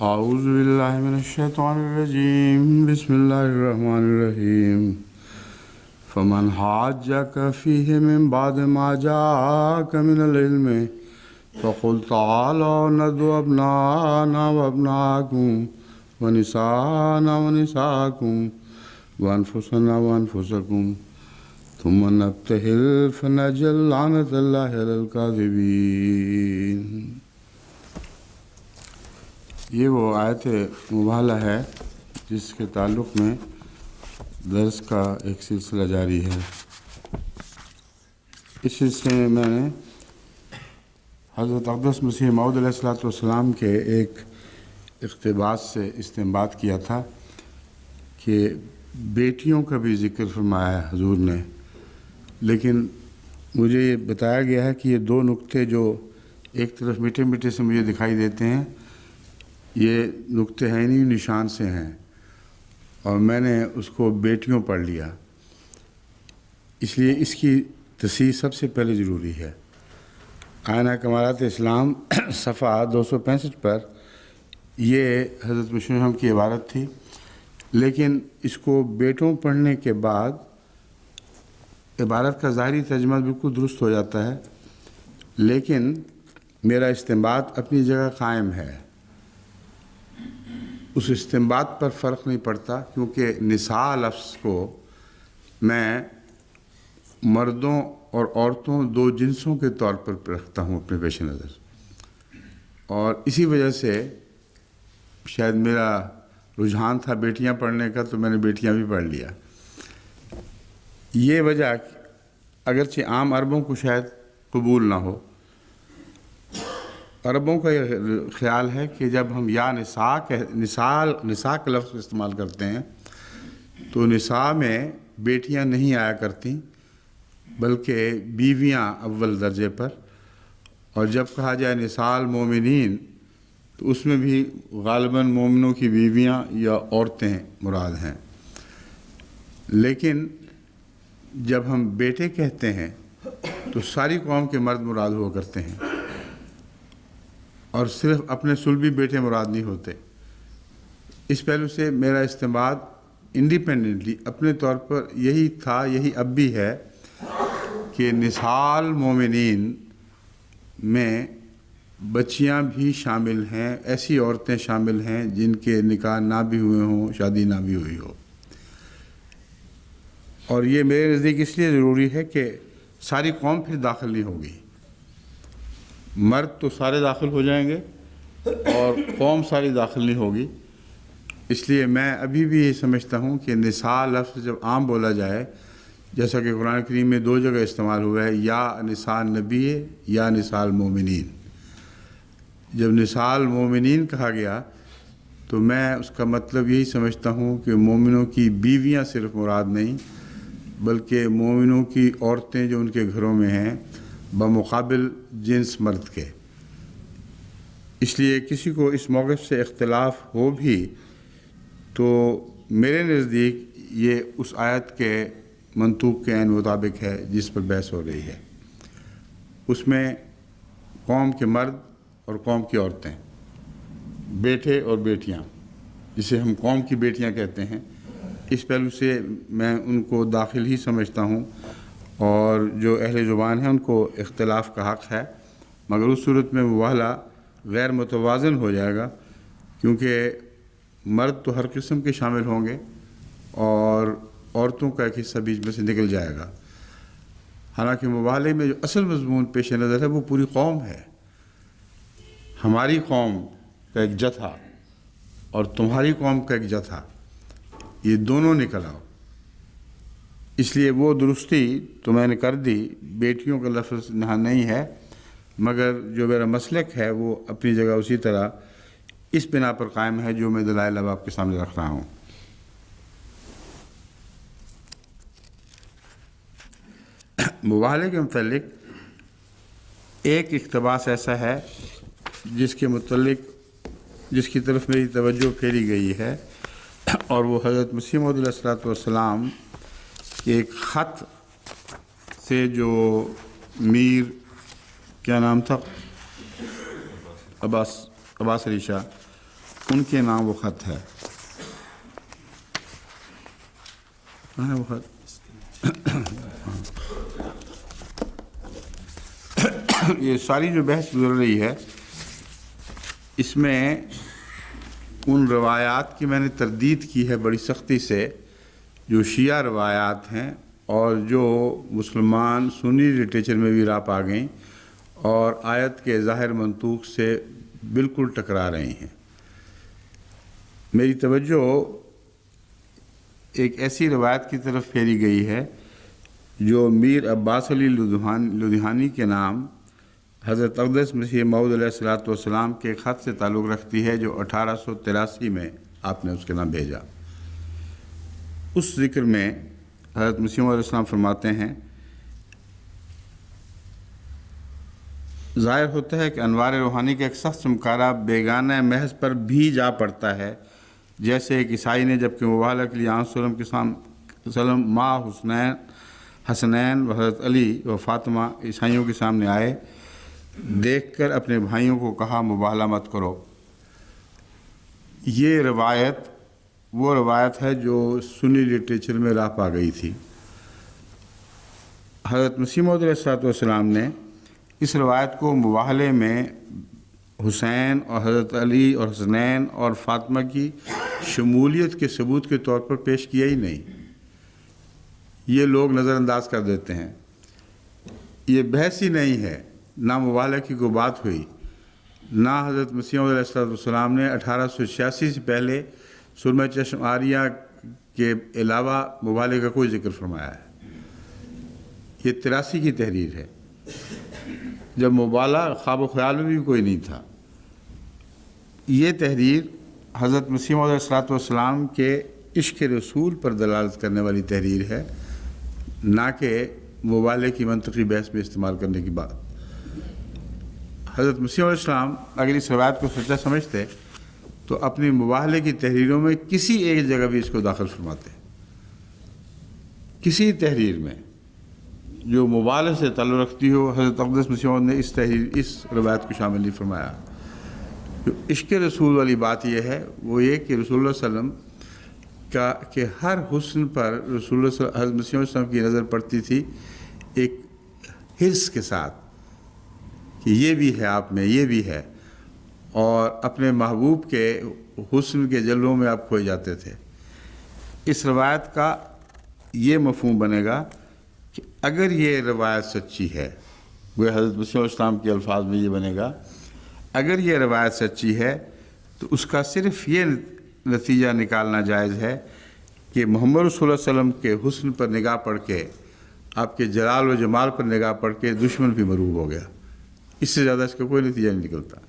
اعوذ باللہ من الشیطان الرجیم بسم اللہ الرحمن الرحیم فمن حاجک فیہ من بعد ما جاءک من العلم فقل تعالوا ندعو ابناءنا وابناءکم ونساءنا ونساءکم وانفسنا وانفسکم ثم نبتہل فنجعل لعنۃ اللہ علی الکاذبین۔ یہ وہ آیت مباہلہ ہے جس کے تعلق میں درس کا ایک سلسلہ جاری ہے۔ اس سلسلے میں میں نے حضرت اقدس مسیح موعود علیہ الصلوۃ والسلام کے ایک اقتباس سے استنباط کیا تھا کہ بیٹیوں کا بھی ذکر فرمایا ہے حضور نے، لیکن مجھے یہ بتایا گیا ہے کہ یہ دو نقطے جو ایک طرف میٹھے میٹھے سے مجھے دکھائی دیتے ہیں، یہ نقطے ہیں نہیں، نشان سے ہیں، اور میں نے اس کو بیٹیوں پڑھ لیا، اس لیے اس کی تصحیح سب سے پہلے ضروری ہے۔ آئینہ کمالات اسلام صفحہ 265 پر یہ حضرت مسیح موعود کی عبارت تھی، لیکن اس کو بیٹوں پڑھنے کے بعد عبارت کا ظاہری ترجمہ بالکل درست ہو جاتا ہے، لیکن میرا استنباط اپنی جگہ قائم ہے، اس استنباط پر فرق نہیں پڑتا، کیونکہ نساء لفظ کو میں مردوں اور عورتوں دو جنسوں کے طور پر رکھتا ہوں اپنے پیش نظر، اور اسی وجہ سے شاید میرا رجحان تھا بیٹیاں پڑھنے کا، تو میں نے بیٹیاں بھی پڑھ لیا۔ یہ وجہ اگرچہ عام عربوں کو شاید قبول نہ ہو، عربوں کا یہ خیال ہے کہ جب ہم یا نساء کا لفظ استعمال کرتے ہیں تو نساء میں بیٹیاں نہیں آیا کرتیں بلکہ بیویاں اول درجے پر، اور جب کہا جائے نساء المومنین تو اس میں بھی غالباً مومنوں کی بیویاں یا عورتیں مراد ہیں، لیکن جب ہم بیٹے کہتے ہیں تو ساری قوم کے مرد مراد ہوا کرتے ہیں، اور صرف اپنے صلبی بیٹے مراد نہیں ہوتے۔ اس پہلو سے میرا استنباط انڈیپینڈنٹلی اپنے طور پر یہی تھا، یہی اب بھی ہے کہ نساء المومنین میں بچیاں بھی شامل ہیں، ایسی عورتیں شامل ہیں جن کے نکاح نہ بھی ہوئے ہوں، شادی نہ بھی ہوئی ہو، اور یہ میرے نزدیک اس لیے ضروری ہے کہ ساری قوم پھر داخل نہیں ہوگی، مرد تو سارے داخل ہو جائیں گے اور قوم ساری داخل نہیں ہوگی۔ اس لیے میں ابھی بھی یہ سمجھتا ہوں کہ نساء لفظ جب عام بولا جائے، جیسا کہ قرآن کریم میں دو جگہ استعمال ہوا ہے، یا نساء النبی یا نساء المومنین، جب نساء المومنین کہا گیا تو میں اس کا مطلب یہی سمجھتا ہوں کہ مومنوں کی بیویاں صرف مراد نہیں، بلکہ مومنوں کی عورتیں جو ان کے گھروں میں ہیں بمقابل جنس مرد کے۔ اس لیے کسی کو اس موقف سے اختلاف ہو بھی تو میرے نزدیک یہ اس آیت کے منطوق کے عین مطابق ہے جس پر بحث ہو رہی ہے۔ اس میں قوم کے مرد اور قوم کی عورتیں، بیٹے اور بیٹیاں، جسے ہم قوم کی بیٹیاں کہتے ہیں، اس پہلو سے میں ان کو داخل ہی سمجھتا ہوں، اور جو اہل زبان ہیں ان کو اختلاف کا حق ہے، مگر اس صورت میں مباہلہ غیر متوازن ہو جائے گا، کیونکہ مرد تو ہر قسم کے شامل ہوں گے اور عورتوں کا ایک حصہ بیچ میں سے نکل جائے گا۔ حالانکہ مباہلے میں جو اصل مضمون پیش نظر ہے وہ پوری قوم ہے، ہماری قوم کا ایک جتھا اور تمہاری قوم کا ایک جتھا، یہ دونوں نکل آؤ۔ اس لیے وہ درستی تو میں نے کر دی، بیٹیوں کا لفظ یہاں نہیں ہے، مگر جو میرا مسلک ہے وہ اپنی جگہ اسی طرح اس بنا پر قائم ہے جو میں دلائل اب آپ کے سامنے رکھ رہا ہوں۔ مباہلے کے متعلق ایک اقتباس ایسا ہے جس کی طرف میری توجہ پھیری گئی ہے، اور وہ حضرت مسیح موعود علیہ الصلوۃ والسلام کے ایک خط سے جو میر کیا نام تھا، عباس علی شاہ، ان کے نام وہ خط ہے۔ کہاں ہے وہ خط؟ یہ ساری جو بحث گزر رہی ہے اس میں ان روایات کی میں نے تردید کی ہے بڑی سختی سے جو شیعہ روایات ہیں اور جو مسلمان سنی لٹریچر میں بھی راپ آ گئیں اور آیت کے ظاہر منطوق سے بالکل ٹکرا رہی ہیں۔ میری توجہ ایک ایسی روایت کی طرف پھیری گئی ہے جو میر عباس علی لدھیانی کے نام حضرت اقدس مسیح موعود علیہ الصلوۃ والسلام کے خط سے تعلق رکھتی ہے جو 1883 میں آپ نے اس کے نام بھیجا۔ اس ذکر میں حضرت مسیح موعود علیہ السلام فرماتے ہیں، ظاہر ہوتا ہے کہ انوار روحانی کا ایک سخت چمکارہ بیگانہ محض پر بھی جا پڑتا ہے، جیسے ایک عیسائی نے جبکہ مباہلہ کے لیے آن وسلم کے سلم ماں حسنین و حضرت علی و فاطمہ عیسائیوں کے سامنے آئے، دیکھ کر اپنے بھائیوں کو کہا مباہلہ مت کرو۔ یہ روایت وہ روایت ہے جو سنی لٹریچر میں راپ آ گئی تھی۔ حضرت مسیح موعود علیہ الصلوۃ والسلام نے اس روایت کو مباہلے میں حسین اور حضرت علی اور حسنین اور فاطمہ کی شمولیت کے ثبوت کے طور پر پیش کیا ہی نہیں، یہ لوگ نظر انداز کر دیتے ہیں۔ یہ بحث ہی نہیں ہے، نہ مباہلے کی کوئی بات ہوئی، نہ حضرت مسیح موعود علیہ الصلوۃ والسلام نے 1886 سے پہلے سرمہ چشم آریہ کے علاوہ مباہلے کا کوئی ذکر فرمایا ہے۔ یہ 83 کی تحریر ہے، جب مباہلہ خواب و خیال میں بھی کوئی نہیں تھا۔ یہ تحریر حضرت مسیح موعود علیہ الصلوۃ والسلام کے عشق رسول پر دلالت کرنے والی تحریر ہے، نہ کہ مباہلے کی منطقی بحث میں استعمال کرنے کی بات۔ حضرت مسیح علیہ السلام اگر اس روایت کو سچا سمجھتے تو اپنی مباہلے کی تحریروں میں کسی ایک جگہ بھی اس کو داخل فرماتے، کسی تحریر میں جو مباہلے سے تعلق رکھتی ہو حضرت اقدس مسیح موعود نے اس روایت کو شامل نہیں فرمایا۔ جو عشق رسول والی بات یہ ہے وہ یہ کہ رسول اللہ صلی اللہ علیہ وسلم کا کہ ہر حسن پر رسول اللہ حضرت مسیح علیہ السلام کی نظر پڑتی تھی ایک حرص کے ساتھ کہ یہ بھی ہے آپ میں، یہ بھی ہے، اور اپنے محبوب کے حسن کے جلووں میں آپ کھوئے جاتے تھے۔ اس روایت کا یہ مفہوم بنے گا کہ اگر یہ روایت سچی ہے، وہ حضرت مسیح علیہ السلام کے الفاظ میں یہ بنے گا، اگر یہ روایت سچی ہے تو اس کا صرف یہ نتیجہ نکالنا جائز ہے کہ محمد رسول اللہ علیہ وسلم کے حسن پر نگاہ پڑھ کے، آپ کے جلال و جمال پر نگاہ پڑھ کے دشمن بھی مغلوب ہو گیا۔ اس سے زیادہ اس کا کوئی نتیجہ نہیں نکلتا۔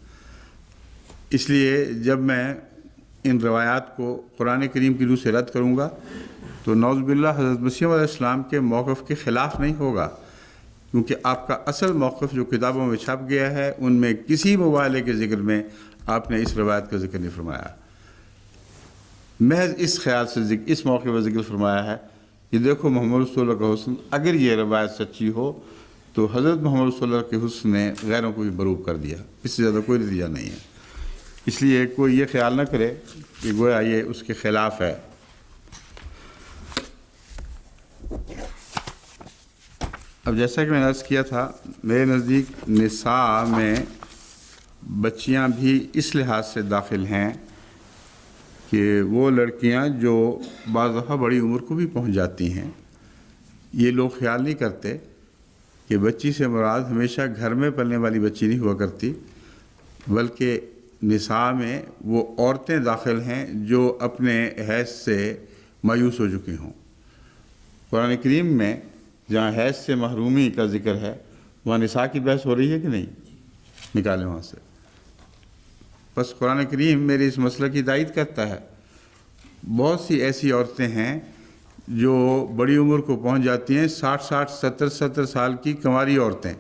اس لیے جب میں ان روایات کو قرآن کریم کی روح سے رد کروں گا تو نعوذ باللہ حضرت مسیح علیہ السلام کے موقف کے خلاف نہیں ہوگا، کیونکہ آپ کا اصل موقف جو کتابوں میں چھپ گیا ہے ان میں کسی مباہلے کے ذکر میں آپ نے اس روایت کا ذکر نہیں فرمایا، محض اس خیال سے اس موقع پر ذکر فرمایا ہے کہ دیکھو محمد رسول اللہ کا حسن، اگر یہ روایت سچی ہو تو حضرت محمد رسول اللہ کے حسن نے غیروں کو بھی مروب کر دیا، اس سے زیادہ کوئی نتیجہ نہیں ہے۔ اس لیے کوئی یہ خیال نہ کرے کہ گویا یہ اس کے خلاف ہے۔ اب جیسا کہ میں نے عرض کیا تھا، میرے نزدیک نساء میں بچیاں بھی اس لحاظ سے داخل ہیں کہ وہ لڑکیاں جو بعض دفعہ بڑی عمر کو بھی پہنچ جاتی ہیں، یہ لوگ خیال نہیں کرتے کہ بچی سے مراد ہمیشہ گھر میں پلنے والی بچی نہیں ہوا کرتی، بلکہ نساء میں وہ عورتیں داخل ہیں جو اپنے حیض سے مایوس ہو چکی ہوں۔ قرآن کریم میں جہاں حیض سے محرومی کا ذکر ہے وہاں نساء کی بحث ہو رہی ہے کہ نہیں؟ نکالیں وہاں سے۔ بس قرآن کریم میرے اس مسئلہ کی تائید کرتا ہے۔ بہت سی ایسی عورتیں ہیں جو بڑی عمر کو پہنچ جاتی ہیں، 60 70 سال کی کنواری عورتیں،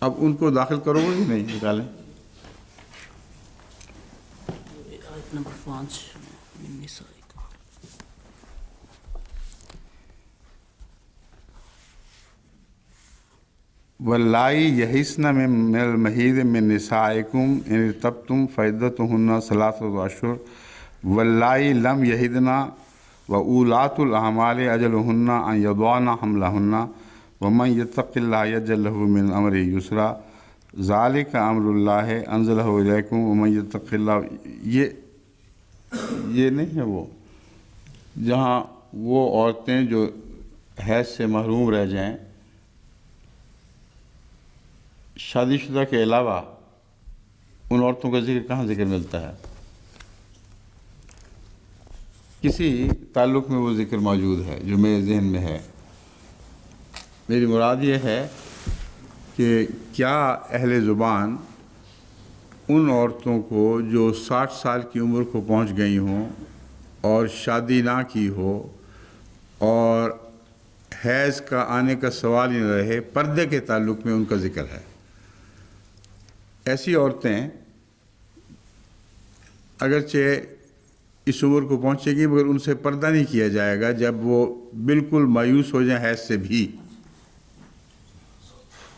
اب ان کو داخل کرو گے کہ نہیں؟ نکالیں۔ آیت نمبر 5 نساء۔ واللائی یحسن من المحیض من نسائکم ان ارتبتم فعدتہن ثلاثۃ اشہر واللائی لم یحضن وأولاۃ الأحمال أجلهن أن يضعن حملهن ومن يتق الله يجعل له من أمره يسرا ذلك أمر الله أنزله إليكم ومن يتق الله۔ یہ نہیں ہے وہ جہاں وہ عورتیں جو حیض سے محروم رہ جائیں، شادی شدہ کے علاوہ ان عورتوں کا ذکر کہاں ذکر ملتا ہے؟ کسی تعلق میں وہ ذکر موجود ہے جو میرے ذہن میں ہے۔ میری مراد یہ ہے کہ کیا اہل زبان ان عورتوں کو جو 60 سال کی عمر کو پہنچ گئی ہوں اور شادی نہ کی ہو اور حیض کا آنے کا سوال ہی نہ رہے، پردے کے تعلق میں ان کا ذکر ہے؟ ایسی عورتیں اگرچہ اس عمر کو پہنچے گی مگر ان سے پردہ نہیں کیا جائے گا جب وہ بالکل مایوس ہو جائیں حیض سے بھی۔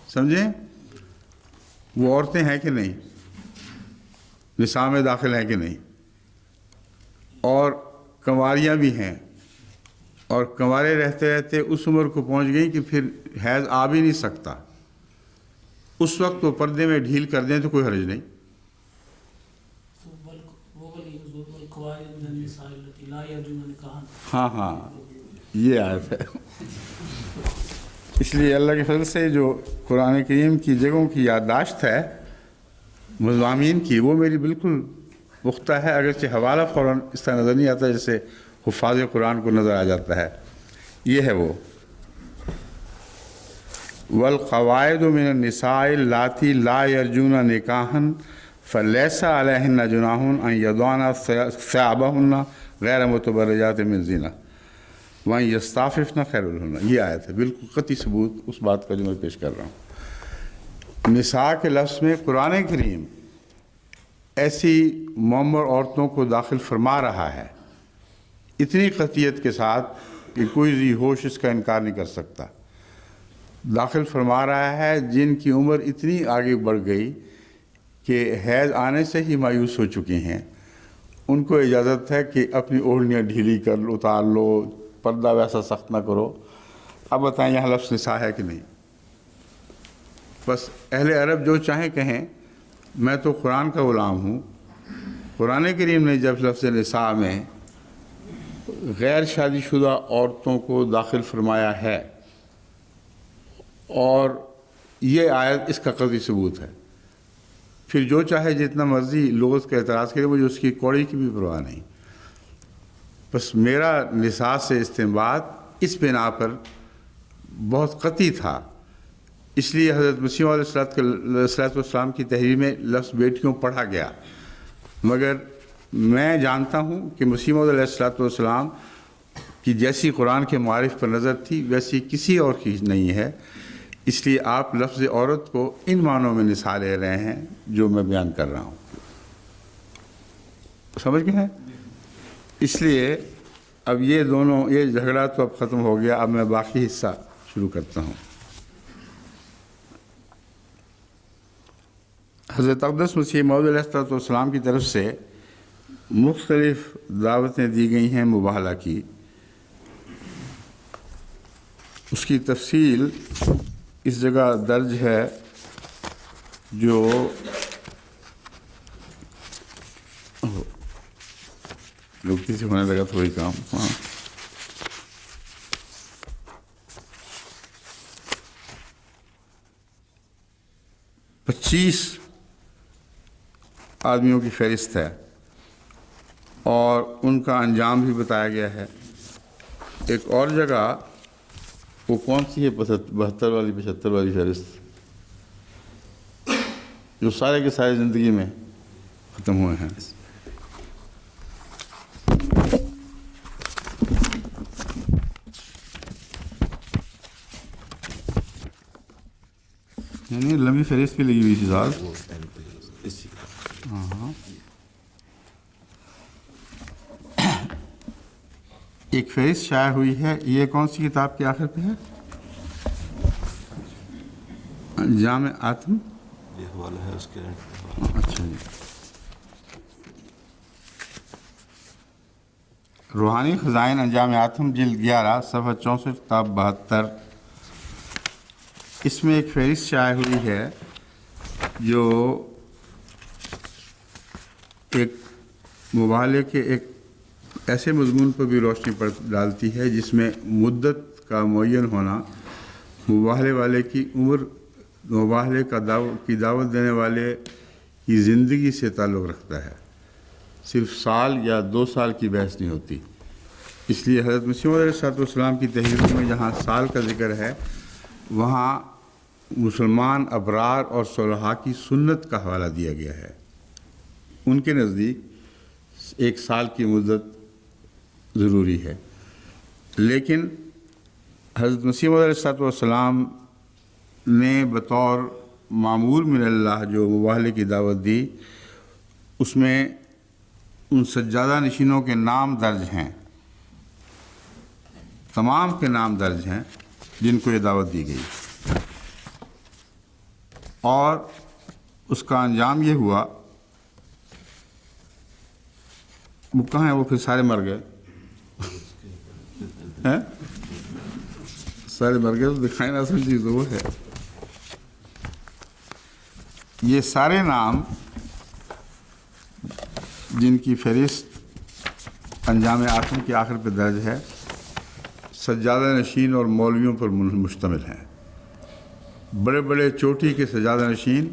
سمجھیں؟ وہ عورتیں ہیں کہ نہیں؟ نساء میں داخل ہیں کہ نہیں؟ اور کنواریاں بھی ہیں، اور کنوارے رہتے رہتے اس عمر کو پہنچ گئی کہ پھر حیض آ بھی نہیں سکتا، اس وقت وہ پردے میں ڈھیل کر دیں تو کوئی حرج نہیں۔ ہاں یہ آیت ہے۔ اس لیے اللہ کے فضل سے جو قرآن کریم کی جگہوں کی یادداشت ہے مضامین کی، وہ میری بالکل پختہ ہے، اگرچہ حوالہ فوراً اس طرح نظر نہیں آتا جیسے حفاظ قرآن کو نظر آ جاتا ہے۔ یہ ہے وہ والقواعد من النساء اللاتي لا يرجون نکاحا فليس عليهن جناح ان يضعن ثيابهن غیر متبرجات من زینہ وان یستعففن خیر لهن۔ یہ آیت ہے، بالکل قطعی ثبوت اس بات کا جو میں پیش کر رہا ہوں۔ نساء کے لفظ میں قرآن کریم ایسی معمر عورتوں کو داخل فرما رہا ہے اتنی قطعیت کے ساتھ کہ کوئی ذی ہوش اس کا انکار نہیں کر سکتا۔ داخل فرما رہا ہے جن کی عمر اتنی آگے بڑھ گئی کہ حیض آنے سے ہی مایوس ہو چکی ہیں، ان کو اجازت ہے کہ اپنی اوڑھنیاں ڈھیلی کر لو، اتار لو، پردہ ویسا سخت نہ کرو۔ اب بتائیں یہاں لفظ نساء ہے کہ نہیں؟ بس اہل عرب جو چاہیں کہیں، میں تو قرآن کا غلام ہوں۔ قرآن کریم نے جب لفظ نساء میں غیر شادی شدہ عورتوں کو داخل فرمایا ہے، اور یہ آیت اس کا قطعی ثبوت ہے، پھر جو چاہے جتنا مرضی لغت کا اعتراض کرے، مجھے اس کی کوڑی کی بھی پرواہ نہیں۔ بس میرا نساء سے استنباط اس بنا پر بہت قطعی تھا، اس لیے حضرت مسیح علیہ السلام کی تحریر میں لفظ بیٹیوں پڑھا گیا، مگر میں جانتا ہوں کہ مسیح علیہ السلام کی جیسی قرآن کے معارف پر نظر تھی ویسی کسی اور کی نہیں ہے، اس لیے آپ لفظ عورت کو ان معنوں میں نساء لے رہے ہیں جو میں بیان کر رہا ہوں۔ سمجھ گئے ہیں؟ اس لیے اب یہ جھگڑا تو اب ختم ہو گیا، اب میں باقی حصہ شروع کرتا ہوں۔ حضرت اقدس مسیح موعود علیہ السلام کی طرف سے مختلف دعوتیں دی گئی ہیں مباہلہ کی، اس کی تفصیل اس جگہ درج ہے جو غلطی سے ہونے لگا تھا وہی کام۔ ہاں 25 آدمیوں کی فہرست ہے اور ان کا انجام بھی بتایا گیا ہے۔ ایک اور جگہ وہ کون سی ہے 72 والی 75 والی فہرست جو سارے کے سارے زندگی میں ختم ہوئے ہیں۔ یعنی لمبی فہرست بھی لگی ہوئی تھی صاحب۔ ہاں، ایک فہرست شائع ہوئی ہے، یہ کون سی کتاب کے آخر پہ ہے؟ جامع آتم، یہ حوالہ ہے اس کے۔ اچھا جی، روحانی خزائن انجام آتم جلد 11 صفحہ 64 تا 72۔ اس میں ایک فہرست شائع ہوئی ہے جو ایک مبالغے کے ایک ایسے مضمون پر بھی روشنی ڈالتی ہے جس میں مدت کا معین ہونا مباہلے والے کی عمر، مباہلے کی دعوت دینے والے کی زندگی سے تعلق رکھتا ہے، صرف سال یا 2 سال کی بحث نہیں ہوتی۔ اس لیے حضرت مسیح موعود علیہ السلام کی تحریروں میں جہاں سال کا ذکر ہے وہاں مسلمان ابرار اور صلحاء کی سنت کا حوالہ دیا گیا ہے۔ ان کے نزدیک 1 سال کی مدت ضروری ہے، لیکن حضرت مسیح موعود علیہ السلام نے بطور معمور من اللہ جو مباہلے کی دعوت دی، اس میں ان سجادہ نشینوں کے نام درج ہیں، تمام کے نام درج ہیں جن کو یہ دعوت دی گئی، اور اس کا انجام یہ ہوا، وہ کہاں ہیں؟ وہ پھر سارے مر گئے ہیں، سارے مر گئے، تو دکھائیں نا اصل چیز تو وہ ہے۔ یہ سارے نام جن کی فہرست انجام آتم کے آخر پہ درج ہے سجادہ نشین اور مولویوں پر مشتمل ہیں۔ بڑے بڑے چوٹی کے سجادہ نشین،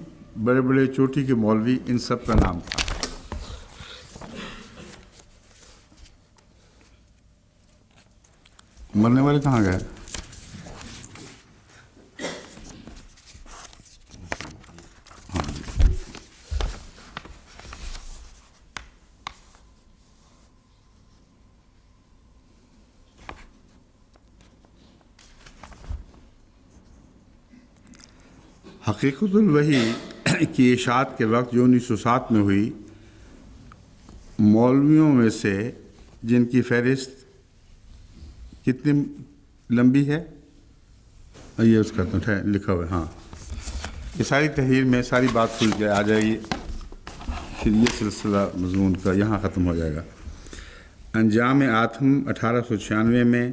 بڑے بڑے چوٹی کے مولوی، ان سب کا نام تھا۔ مرنے والے کہاں گئے؟ حقیقت الوحی کی اشاعت کے وقت جو 1907 میں ہوئی، مولویوں میں سے جن کی فہرست کتنی لمبی ہے، یہ اس کا لکھا ہوا ہے، ہاں، یہ ساری تحریر میں ساری بات کھل کے آ جائے گی، پھر یہ سلسلہ مضمون کا یہاں ختم ہو جائے گا۔ انجام آتم 1896 میں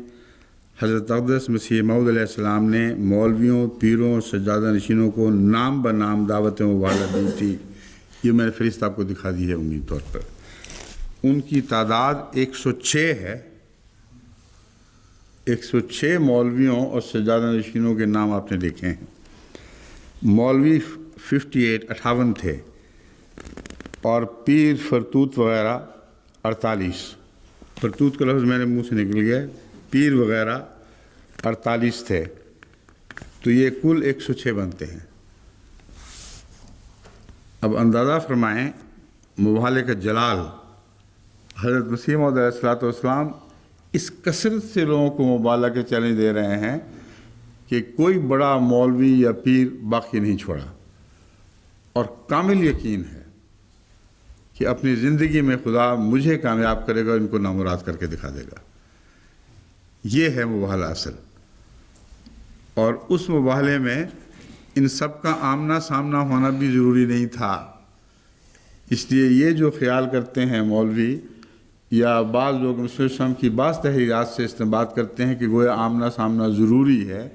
حضرت اقدس مسیح موعود علیہ السلام نے مولویوں، پیروں، سجادہ نشینوں کو نام بنام دعوت مبارکہ دی تھی۔ یہ میں نے فہرست آپ کو دکھا دی ہے عمومی طور پر۔ ان کی تعداد 106 ہے، 106 مولویوں اور سجادہ نشینوں کے نام آپ نے دیکھے ہیں۔ مولوی 58 تھے، اور پیر فرتوت وغیرہ 48۔ فرتوت کا لفظ میں نے منہ سے نکل گیا، پیر وغیرہ 48 تھے، تو یہ کل 106 بنتے ہیں۔ اب اندازہ فرمائیں مباہلے کا جلال، حضرت مسیح موعود علیہ السلام اس کثرت سے لوگوں کو مباہلہ کے چیلنج دے رہے ہیں کہ کوئی بڑا مولوی یا پیر باقی نہیں چھوڑا، اور کامل یقین ہے کہ اپنی زندگی میں خدا مجھے کامیاب کرے گا، ان کو نامراد کر کے دکھا دے گا۔ یہ ہے مباہلہ اصل، اور اس مباہلے میں ان سب کا آمنا سامنا ہونا بھی ضروری نہیں تھا۔ اس لیے یہ جو خیال کرتے ہیں مولوی یا بعض لوگ رسول اللہ کی بعض تحریرات سے استنباط کرتے ہیں کہ گویا آمنا سامنا ضروری ہے،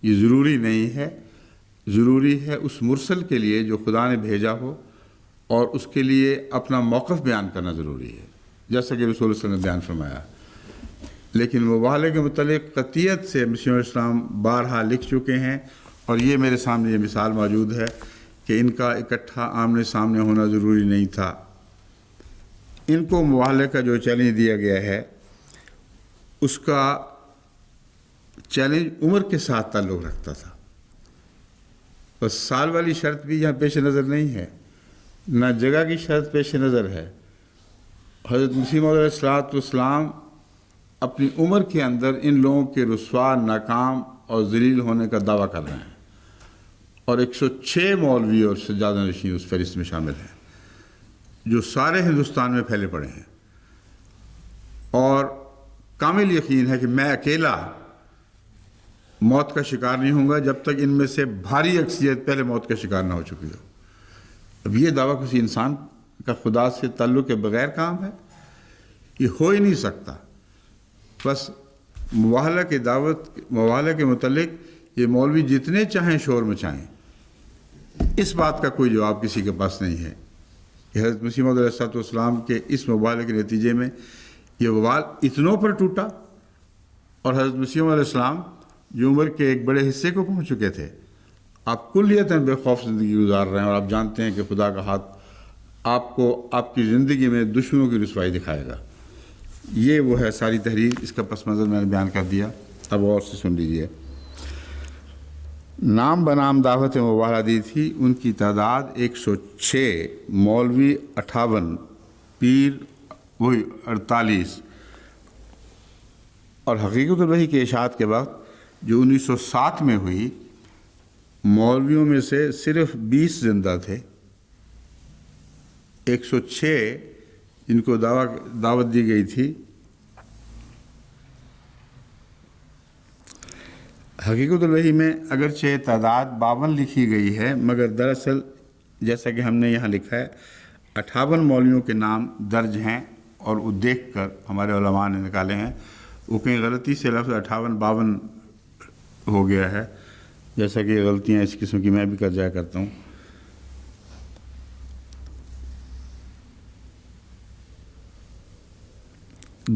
یہ ضروری نہیں ہے۔ ضروری ہے اس مرسل کے لیے جو خدا نے بھیجا ہو، اور اس کے لیے اپنا موقف بیان کرنا ضروری ہے، جیسا کہ رسول اللہ صلی اللہ علیہ وسلم نے بیان فرمایا۔ لیکن مباہلے کے متعلق قطعیت سے مسیح علیہ السلام بارہا لکھ چکے ہیں، اور یہ میرے سامنے یہ مثال موجود ہے کہ ان کا اکٹھا آمنے سامنے ہونا ضروری نہیں تھا۔ ان کو مباہلے کا جو چیلنج دیا گیا ہے، اس کا چیلنج عمر کے ساتھ تعلق رکھتا تھا، بس سال والی شرط بھی یہاں پیش نظر نہیں ہے، نہ جگہ کی شرط پیش نظر ہے۔ حضرت مسیح موعود علیہ السلام اپنی عمر کے اندر ان لوگوں کے رسوا، ناکام اور ذلیل ہونے کا دعویٰ کر رہے ہیں، اور 106 مولوی اور سجادہ نشین اس فہرست میں شامل ہیں جو سارے ہندوستان میں پھیلے پڑے ہیں، اور کامل یقین ہے کہ میں اکیلا موت کا شکار نہیں ہوں گا جب تک ان میں سے بھاری اکثریت پہلے موت کا شکار نہ ہو چکی ہو۔ اب یہ دعویٰ کسی انسان کا خدا سے تعلق کے بغیر کام ہے؟ یہ ہو ہی نہیں سکتا۔ بس مواہلہ کے متعلق یہ مولوی جتنے چاہیں شور مچائیں، اس بات کا کوئی جواب کسی کے پاس نہیں ہے کہ حضرت مسیح موعود علیہ السلام کے اس مبالغے کے نتیجے میں یہ وبال اتنوں پر ٹوٹا، اور حضرت مسیح موعود علیہ السلام جو عمر کے ایک بڑے حصے کو پہنچ چکے تھے، آپ کلیتاً بے خوف زندگی گزار رہے ہیں، اور آپ جانتے ہیں کہ خدا کا ہاتھ آپ کو آپ کی زندگی میں دشمنوں کی رسوائی دکھائے گا۔ یہ وہ ہے ساری تحریر، اس کا پس منظر میں نے بیان کر دیا، اب غور سے سن لیجیے۔ نام بنام دعوت مباہلہ دی تھی، ان کی تعداد 106، مولوی 58، پیر وہی 48، اور حقیقت الوحی کے اشاعت کے وقت جو 1907 میں ہوئی، مولویوں میں سے صرف 20 زندہ تھے۔ 106 جن کو دعوت دی گئی تھی۔ حقیقت الوحی میں اگرچہ تعداد 52 لکھی گئی ہے، مگر دراصل جیسا کہ ہم نے یہاں لکھا ہے 58 مولویوں کے نام درج ہیں، اور وہ دیکھ کر ہمارے علماء نے نکالے ہیں۔ وہ کہیں غلطی سے لفظ 58 52 ہو گیا ہے، جیسا کہ غلطیاں اس قسم کی میں بھی کر جایا کرتا ہوں۔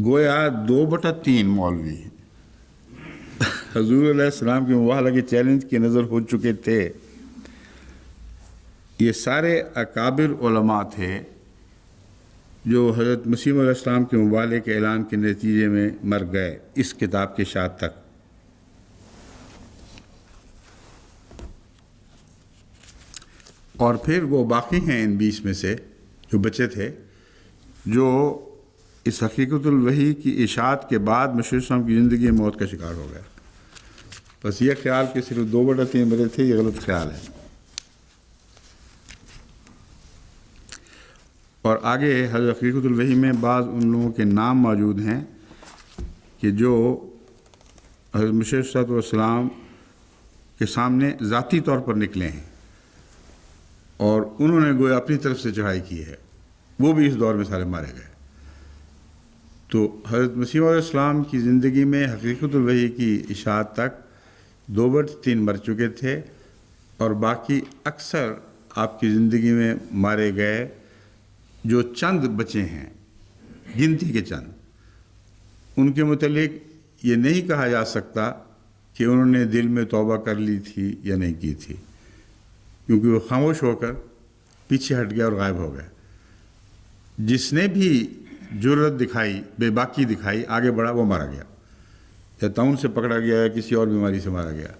گویا 2/3 مولوی حضور علیہ السلام کی مباہلہ کے چیلنج کی نظر ہو چکے تھے۔ یہ سارے اکابر علماء تھے جو حضرت مسیح علیہ السلام کے مباہلے کے اعلان کے نتیجے میں مر گئے اس کتاب کے اشاعت تک۔ اور پھر وہ باقی ہیں ان 20 میں سے جو بچے تھے، جو اس حقیقت الوحی کی اشاعت کے بعد مسیح السلام کی زندگی میں موت کا شکار ہو گئے۔ بس یہ خیال کہ صرف 2/3 بچے تھے، یہ غلط خیال ہے۔ اور آگے حضرت حقیقت الوحی میں بعض ان لوگوں کے نام موجود ہیں کہ جو حضرت مسیح علیہ السلام کے سامنے ذاتی طور پر نکلے ہیں، اور انہوں نے گویا اپنی طرف سے چڑھائی کی ہے، وہ بھی اس دور میں سارے مارے گئے۔ تو حضرت مسیح علیہ السلام کی زندگی میں حقیقت الوحی کی اشاعت تک 2/3 مر چکے تھے، اور باقی اکثر آپ کی زندگی میں مارے گئے۔ جو چند بچے ہیں، گنتی کے چند، ان کے متعلق یہ نہیں کہا جا سکتا کہ انہوں نے دل میں توبہ کر لی تھی یا نہیں کی تھی، کیونکہ وہ خاموش ہو کر پیچھے ہٹ گیا اور غائب ہو گئے۔ جس نے بھی جرأت دکھائی، بے باکی دکھائی، آگے بڑھا، وہ مارا گیا، یا طاعون سے پکڑا گیا یا کسی اور بیماری سے مارا گیا۔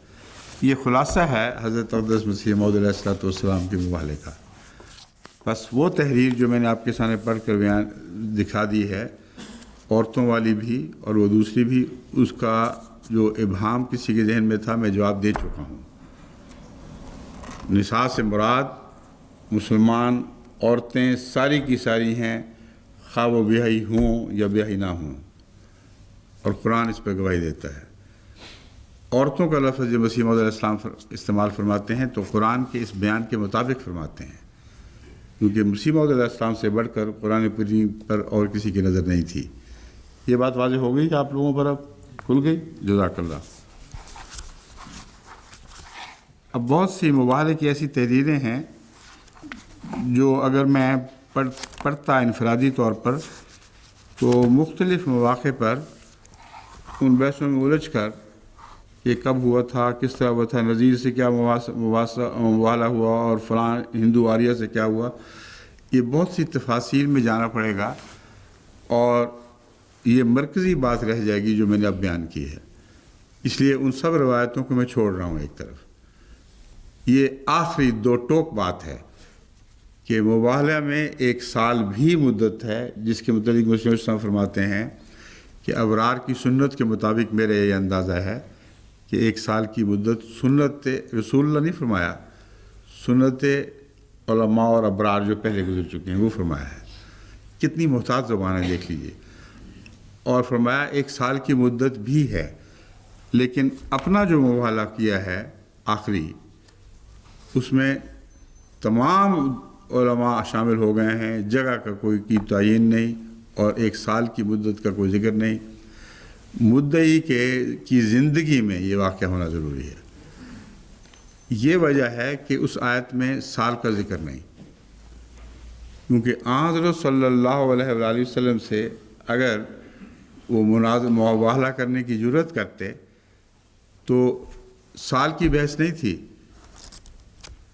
یہ خلاصہ ہے حضرت اقدس مسیح موعود علیہ السلام کے مباہلے کا۔ بس وہ تحریر جو میں نے آپ کے سامنے پڑھ کر دکھا دی ہے، عورتوں والی بھی اور وہ دوسری بھی، اس کا جو ابہام کسی کے ذہن میں تھا میں جواب دے چکا ہوں۔ نساء سے مراد مسلمان عورتیں ساری کی ساری ہیں، خواہ وہ بیاہی ہوں یا بیاہی نہ ہوں، اور قرآن اس پہ گواہی دیتا ہے۔ عورتوں کا لفظ جو مسیح موعود علیہ السلام استعمال فرماتے ہیں تو قرآن کے اس بیان کے مطابق فرماتے ہیں، کیونکہ مسیح موعود علیہ السلام سے بڑھ کر قرآن کریم پر اور کسی کی نظر نہیں تھی۔ یہ بات واضح ہو گئی کہ آپ لوگوں پر اب کھل گئی؟ جزاک اللہ۔ اب بہت سی مباہلے کی ایسی تحریریں ہیں جو اگر میں پڑھتا انفرادی طور پر تو مختلف مواقع پر ان بحثوں میں الجھ کر یہ کب ہوا تھا، کس طرح ہوا تھا، نذیر سے کیا مباہلہ ہوا، اور فلاں ہندو آریہ سے کیا ہوا، یہ بہت سی تفاصیل میں جانا پڑے گا، اور یہ مرکزی بات رہ جائے گی جو میں نے اب بیان کی ہے۔ اس لیے ان سب روایتوں کو میں چھوڑ رہا ہوں ایک طرف۔ یہ آخری 2 ٹوک بات ہے کہ مباہلہ میں 1 سال بھی مدت ہے، جس کے متعلق مسلم اسلام فرماتے ہیں کہ ابرار کی سنت کے مطابق میرا یہ اندازہ ہے کہ 1 سال کی مدت سنت رسول اللہ نہیں فرمایا، سنت علماء اور ابرار جو پہلے گزر چکے ہیں وہ فرمایا ہے۔ کتنی محتاط زبان ہے، دیکھ لیجئے۔ اور فرمایا 1 سال کی مدت بھی ہے، لیکن اپنا جو مباہلہ کیا ہے آخری، اس میں تمام علماء شامل ہو گئے ہیں، جگہ کا کوئی کی تعین نہیں اور 1 سال کی مدت کا کوئی ذکر نہیں۔ مدعی کی زندگی میں یہ واقعہ ہونا ضروری ہے۔ یہ وجہ ہے کہ اس آیت میں سال کا ذکر نہیں، کیونکہ حضرت صلی اللہ علیہ وآلہ وسلم سے اگر وہ مباہلہ کرنے کی جرات کرتے تو سال کی بحث نہیں تھی،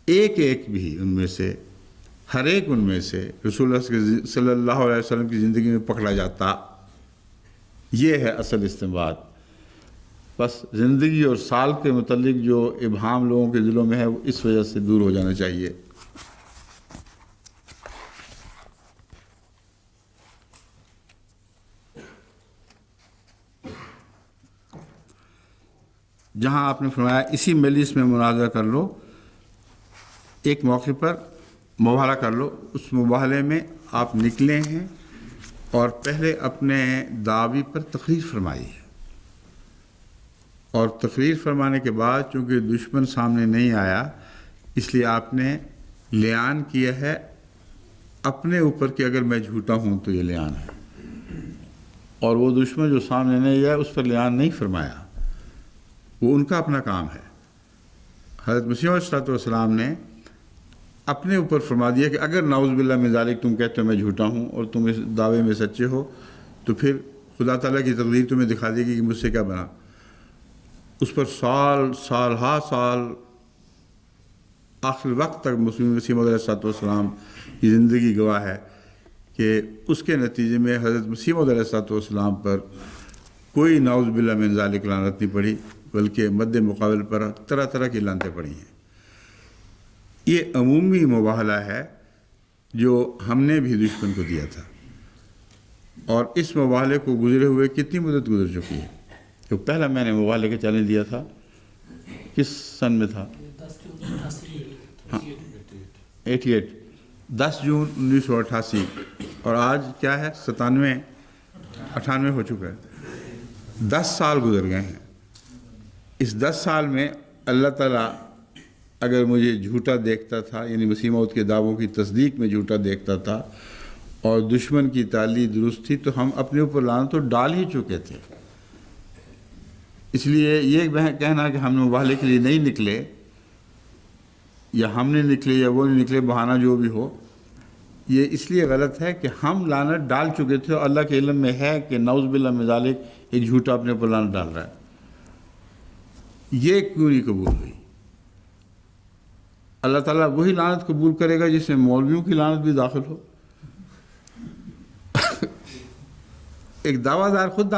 ایک بھی ان میں سے، ہر ایک ان میں سے رسول اللہ صلی اللہ علیہ وسلم کی زندگی میں پکڑا جاتا۔ یہ ہے اصل استنباط۔ بس زندگی اور سال کے متعلق جو ابہام لوگوں کے دلوں میں ہے وہ اس وجہ سے دور ہو جانا چاہیے۔ جہاں آپ نے فرمایا اسی مجلس میں مناظرہ کر لو، ایک موقع پر مباہلہ کر لو، اس مباہلے میں آپ نکلے ہیں اور پہلے اپنے دعوی پر تقریر فرمائی ہے، اور تقریر فرمانے کے بعد چونکہ دشمن سامنے نہیں آیا اس لیے آپ نے لیان کیا ہے اپنے اوپر کہ اگر میں جھوٹا ہوں تو یہ لیان ہے، اور وہ دشمن جو سامنے نہیں آیا اس پر لیان نہیں فرمایا، وہ ان کا اپنا کام ہے۔ حضرت مسیح علیہ السلام نے اپنے اوپر فرما دیا کہ اگر نعوذ باللہ من ذالک تم کہتے ہو میں جھوٹا ہوں اور تم اس دعوے میں سچے ہو تو پھر خدا تعالیٰ کی تقدیر تمہیں دکھا دے گی کہ مجھ سے کیا بنا۔ اس پر سال آخر وقت تک مسیح علیہ السلام کی زندگی گواہ ہے کہ اس کے نتیجے میں حضرت مسیح علیہ السلام پر کوئی نعوذ باللہ من ذالک لعنت نہیں پڑی، بلکہ مد مقابل پر طرح طرح کی لعنتیں پڑی ہیں۔ یہ عمومی مباہلہ ہے جو ہم نے بھی دشمن کو دیا تھا، اور اس مباہلے کو گزرے ہوئے کتنی مدت گزر چکی ہے؟ جو پہلا میں نے مباہلے کا چیلنج دیا تھا کس سن میں تھا؟ 88 10 جون 1988، اور آج کیا ہے 97 ہو چکا ہے۔ 10 سال گزر گئے ہیں۔ اس 10 سال میں اللہ تعالیٰ اگر مجھے جھوٹا دیکھتا تھا، یعنی مسیح موعود کے دعووں کی تصدیق میں جھوٹا دیکھتا تھا اور دشمن کی تعلیل درست تھی تو ہم اپنے اوپر لعنت تو ڈال ہی چکے تھے۔ اس لیے یہ کہنا کہ ہم مباہلے کے لیے نہیں نکلے، یا ہم نے نکلے یا وہ نہیں نکلے، بہانہ جو بھی ہو، یہ اس لیے غلط ہے کہ ہم لعنت ڈال چکے تھے اور اللہ کے علم میں ہے کہ نعوذ باللہ من ذالک ایک جھوٹا اپنے اوپر لعنت ڈال رہا ہے۔ یہ کیوں نہیں قبول ہوئی؟ اللہ تعالیٰ وہی لعنت قبول کرے گا جس میں مولویوں کی لعنت بھی داخل ہو۔ ایک دعویٰ دار خود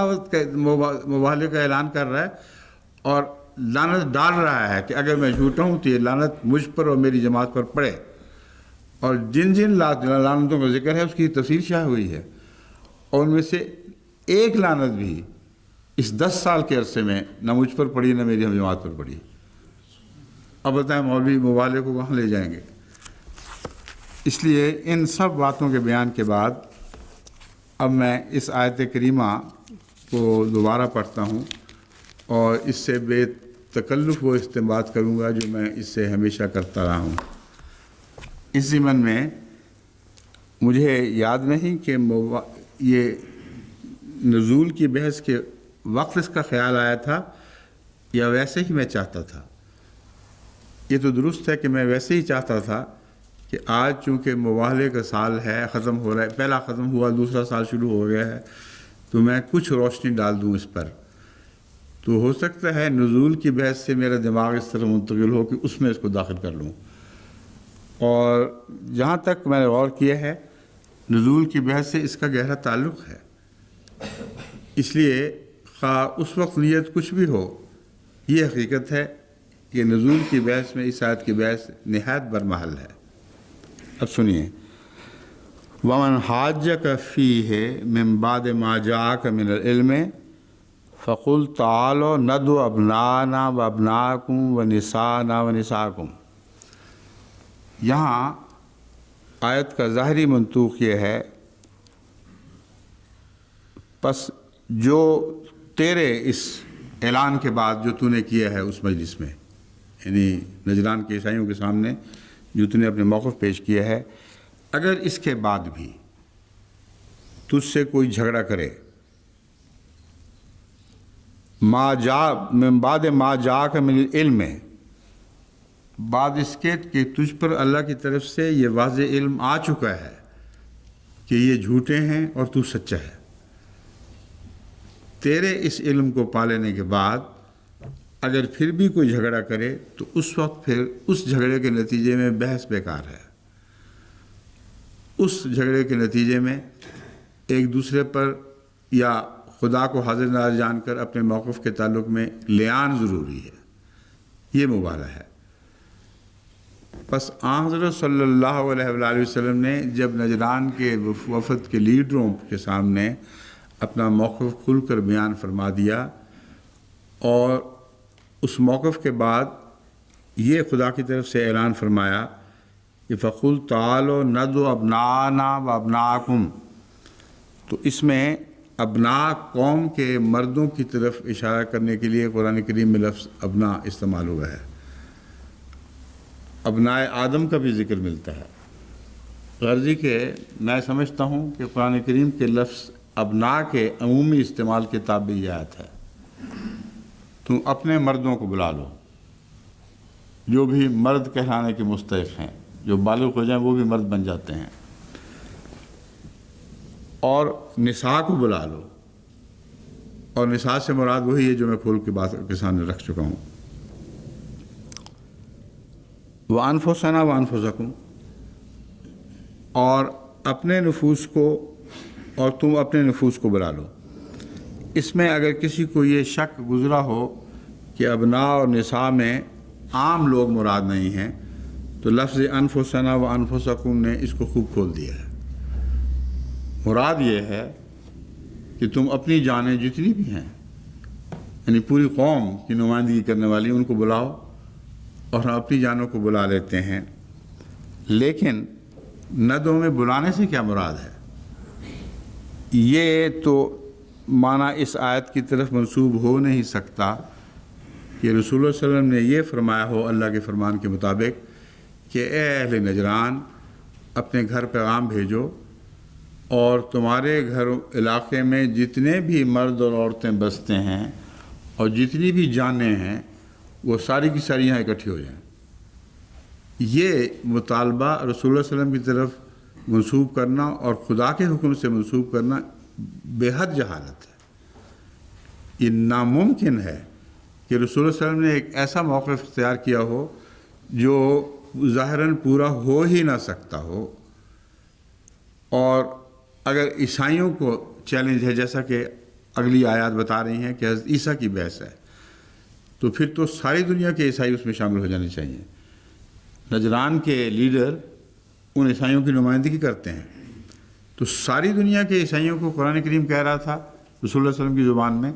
مباہلے کا اعلان کر رہا ہے اور لعنت ڈال رہا ہے کہ اگر میں جھوٹا ہوں تو یہ لعنت مجھ پر اور میری جماعت پر پڑے، اور جن لعنتوں کا ذکر ہے اس کی تفصیل شائع ہوئی ہے، اور ان میں سے ایک لعنت بھی اس 10 سال کے عرصے میں نہ مجھ پر پڑی نہ میری جماعت پر پڑی۔ اب بتائیں مولوی مباہلے کو کہاں لے جائیں گے؟ اس لیے ان سب باتوں کے بیان کے بعد اب میں اس آیت کریمہ کو دوبارہ پڑھتا ہوں اور اس سے بے تکلف وہ استنباط کروں گا جو میں اس سے ہمیشہ کرتا رہا ہوں۔ اس ضمن میں مجھے یاد نہیں کہ یہ نزول کی بحث کے وقت اس کا خیال آیا تھا یا ویسے ہی میں چاہتا تھا۔ یہ تو درست ہے کہ میں ویسے ہی چاہتا تھا کہ آج چونکہ مباہلے کا سال ہے، ختم ہو رہا ہے، پہلا ختم ہوا، دوسرا سال شروع ہو گیا ہے، تو میں کچھ روشنی ڈال دوں اس پر۔ تو ہو سکتا ہے نزول کی بحث سے میرا دماغ اس طرح منتقل ہو کہ اس میں اس کو داخل کر لوں۔ اور جہاں تک میں نے غور کیا ہے نزول کی بحث سے اس کا گہرا تعلق ہے، اس لیے خواہ اس وقت نیت کچھ بھی ہو، یہ حقیقت ہے کہ نزول کی بحث میں اس آیت کی بحث نہایت برمحل ہے۔ اب سنیے، ومن حاجک فیہ من بعد ما جاءک من العلم فقل تعالوا ندعو ابناءنا وابناءکم ونساءنا ونساءکم۔ یہاں آیت کا ظاہری منطوق یہ ہے، پس جو تیرے اس اعلان کے بعد جو تو نے کیا ہے اس مجلس میں، یعنی نجران کے عیسائیوں کے سامنے جو تو نے اپنے موقف پیش کیا ہے، اگر اس کے بعد بھی تجھ سے کوئی جھگڑا کرے، من بعد ما جاءک من العلم، بعد اس کے کہ تجھ پر اللہ کی طرف سے یہ واضح علم آ چکا ہے کہ یہ جھوٹے ہیں اور تو سچا ہے، تیرے اس علم کو پا لینے کے بعد اگر پھر بھی کوئی جھگڑا کرے تو اس وقت پھر اس جھگڑے کے نتیجے میں بحث بیکار ہے، اس جھگڑے کے نتیجے میں ایک دوسرے پر یا خدا کو حاضر ناظر جان کر اپنے موقف کے تعلق میں لیان ضروری ہے، یہ مبالغہ ہے۔ پس آن حضرت صلی اللہ علیہ وآلہ وسلم نے جب نجران کے وفد کے لیڈروں کے سامنے اپنا موقف کھل کر بیان فرما دیا، اور اس موقف کے بعد یہ خدا کی طرف سے اعلان فرمایا کہ فَقُلْ تَعَالَوْا نَدْعُو أَبْنَاءَنَا وَأَبْنَاءَكُمْ، تو اس میں ابناء قوم کے مردوں کی طرف اشارہ کرنے کے لیے قرآن کریم میں لفظ ابناء استعمال ہوا ہے۔ ابناء آدم کا بھی ذکر ملتا ہے، غرضی کہ میں سمجھتا ہوں کہ قرآن کریم کے لفظ ابناء کے عمومی استعمال کے تابع یہ آیت ہے۔ تم اپنے مردوں کو بلا لو، جو بھی مرد کہلانے کے مستحق ہیں، جو بالغ ہو جائیں وہ بھی مرد بن جاتے ہیں، اور نساء کو بلا لو، اور نساء سے مراد وہی ہے جو میں کھول کے بات کے سامنے رکھ چکا ہوں۔ وَأَنفُسَنَا وَأَنفُسَكُمْ، اور اپنے نفوس کو اور تم اپنے نفوس کو بلا لو۔ اس میں اگر کسی کو یہ شک گزرا ہو کہ ابناء اور نساء میں عام لوگ مراد نہیں ہیں، تو لفظ انفسنا و انفسکم نے اس کو خوب کھول دیا ہے۔ مراد یہ ہے کہ تم اپنی جانیں جتنی بھی ہیں، یعنی پوری قوم کی نمائندگی کرنے والی، ان کو بلاؤ، اور ہم اپنی جانوں کو بلا لیتے ہیں۔ لیکن ندعو میں بلانے سے کیا مراد ہے؟ یہ تو معنی اس آیت کی طرف منسوب ہو نہیں سکتا کہ رسول اللہ صلی اللہ علیہ وسلم نے یہ فرمایا ہو اللہ کے فرمان کے مطابق کہ اے اہل نجران، اپنے گھر پیغام بھیجو، اور تمہارے گھر علاقے میں جتنے بھی مرد اور عورتیں بستے ہیں اور جتنی بھی جانیں ہیں وہ ساری کی ساری یہاں اکٹھی ہو جائیں۔ یہ مطالبہ رسول اللہ صلی اللہ علیہ وسلم کی طرف منسوب کرنا اور خدا کے حکم سے منسوب کرنا بے حد جہالت ہے۔ یہ ناممکن ہے کہ رسول اللہ صلی اللہ علیہ وسلم نے ایک ایسا موقف اختیار کیا ہو جو ظاہراً پورا ہو ہی نہ سکتا ہو، اور اگر عیسائیوں کو چیلنج ہے، جیسا کہ اگلی آیات بتا رہی ہیں کہ حضرت عیسیٰ کی بحث ہے، تو پھر تو ساری دنیا کے عیسائی اس میں شامل ہو جانے چاہیے۔ نجران کے لیڈر ان عیسائیوں کی نمائندگی کرتے ہیں، تو ساری دنیا کے عیسائیوں کو قرآن کریم کہہ رہا تھا رسول اللہ صلی اللہ علیہ وسلم کی زبان میں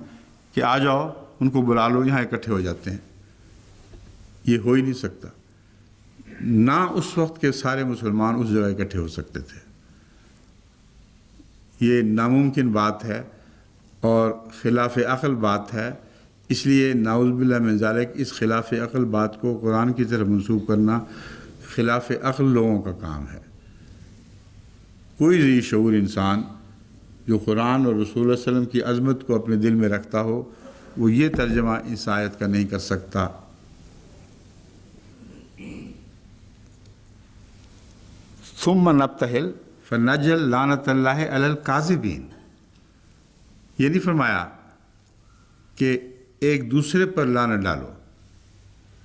کہ آ جاؤ، ان کو بلا لو، یہاں اکٹھے ہو جاتے ہیں۔ یہ ہو ہی نہیں سکتا، نہ اس وقت کے سارے مسلمان اس جگہ اکٹھے ہو سکتے تھے۔ یہ ناممکن بات ہے اور خلاف عقل بات ہے، اس لیے نعوذ باللہ من ذالک اس خلاف عقل بات کو قرآن کی طرف منسوب کرنا خلاف عقل لوگوں کا کام ہے۔ کوئی ذی شعور انسان جو قرآن اور رسول اللہ صلی اللہ علیہ وسلم کی عظمت کو اپنے دل میں رکھتا ہو، وہ یہ ترجمہ اس آیت کا نہیں کر سکتا۔ ثم نبتہل فنجل لعنت اللہ علی الکاذبین، یہ نہیں فرمایا کہ ایک دوسرے پر لعنت ڈالو،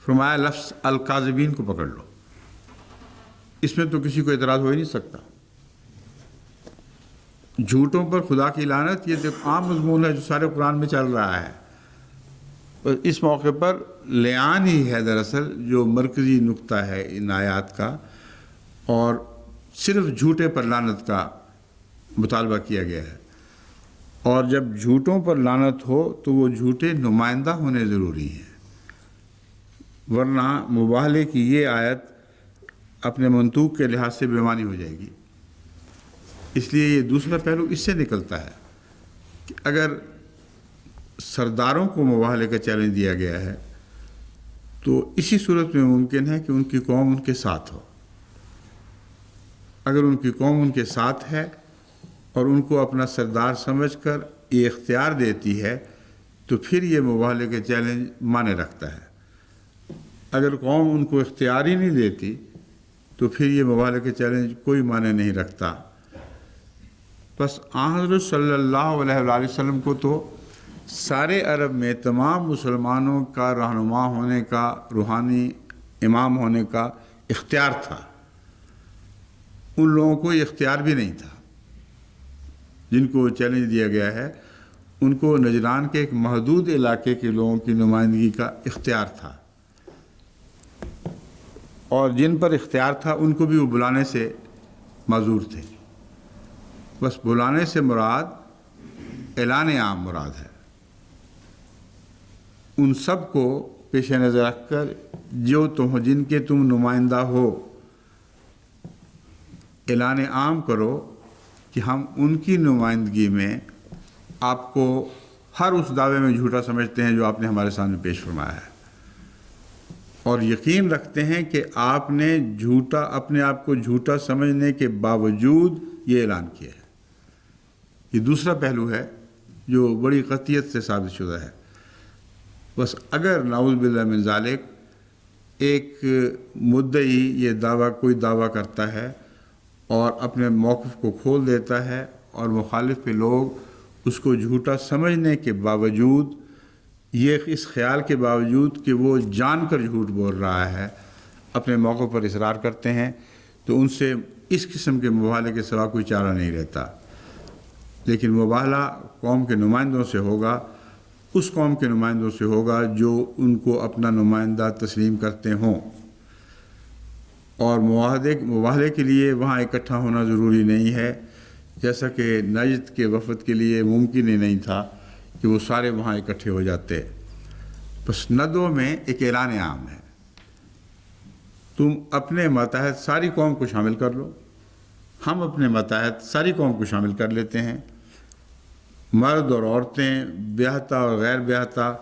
فرمایا لفظ الکاذبین کو پکڑ لو۔ اس میں تو کسی کو اعتراض ہو ہی نہیں سکتا۔ جھوٹوں پر خدا کی لعنت یہ ایک عام مضمون ہے جو سارے قرآن میں چل رہا ہے۔ اس موقع پر لعان ہی ہے دراصل جو مرکزی نقطہ ہے ان آیات کا، اور صرف جھوٹے پر لعنت کا مطالبہ کیا گیا ہے، اور جب جھوٹوں پر لعنت ہو تو وہ جھوٹے نمائندہ ہونے ضروری ہیں، ورنہ مباہلے کی یہ آیت اپنے منطوق کے لحاظ سے بے معنی ہو جائے گی۔ اس لیے یہ دوسرا پہلو اس سے نکلتا ہے کہ اگر سرداروں کو مباہلے کا چیلنج دیا گیا ہے تو اسی صورت میں ممکن ہے کہ ان کی قوم ان کے ساتھ ہو۔ اگر ان کی قوم ان کے ساتھ ہے اور ان کو اپنا سردار سمجھ کر یہ اختیار دیتی ہے تو پھر یہ مباہلے کا چیلنج معنی رکھتا ہے۔ اگر قوم ان کو اختیار ہی نہیں دیتی تو پھر یہ مباہلے کا چیلنج کوئی معنی نہیں رکھتا۔ بس حضرت صلی اللہ علیہ وآلہ وسلم کو تو سارے عرب میں تمام مسلمانوں کا رہنما ہونے کا، روحانی امام ہونے کا اختیار تھا۔ ان لوگوں کو یہ اختیار بھی نہیں تھا جن کو چیلنج دیا گیا ہے، ان کو نجران کے ایک محدود علاقے کے لوگوں کی نمائندگی کا اختیار تھا، اور جن پر اختیار تھا ان کو بھی وہ بلانے سے معذور تھے۔ بس بلانے سے مراد اعلان عام مراد ہے۔ ان سب کو پیش نظر رکھ کر جن کے تم نمائندہ ہو، اعلان عام کرو کہ ہم ان کی نمائندگی میں آپ کو ہر اس دعوے میں جھوٹا سمجھتے ہیں جو آپ نے ہمارے سامنے پیش فرمایا ہے، اور یقین رکھتے ہیں کہ آپ نے اپنے آپ کو جھوٹا سمجھنے کے باوجود یہ اعلان کیا ہے۔ یہ دوسرا پہلو ہے جو بڑی قطعیت سے ثابت شدہ ہے۔ بس اگر نعوذ باللہ من ذالک ایک مدعی یہ کوئی دعویٰ کرتا ہے اور اپنے موقف کو کھول دیتا ہے اور مخالف پہ لوگ اس کو جھوٹا سمجھنے کے باوجود، یہ اس خیال کے باوجود کہ وہ جان کر جھوٹ بول رہا ہے، اپنے موقع پر اصرار کرتے ہیں، تو ان سے اس قسم کے مباہلے کے سوا کوئی چارہ نہیں رہتا۔ لیکن مباہلہ قوم کے نمائندوں سے ہوگا، اس قوم کے نمائندوں سے ہوگا جو ان کو اپنا نمائندہ تسلیم کرتے ہوں، اور مباہلے کے لیے وہاں اکٹھا ہونا ضروری نہیں ہے، جیسا کہ نجد کے وفد کے لیے ممکن ہی نہیں تھا کہ وہ سارے وہاں اکٹھے ہو جاتے۔ بس ندوہ میں ایک اعلان عام ہے، تم اپنے ماتحت ساری قوم کو شامل کر لو، ہم اپنے ماتحت ساری قوم کو شامل کر لیتے ہیں، مرد اور عورتیں، بیاہتا اور غیر بیاہتا،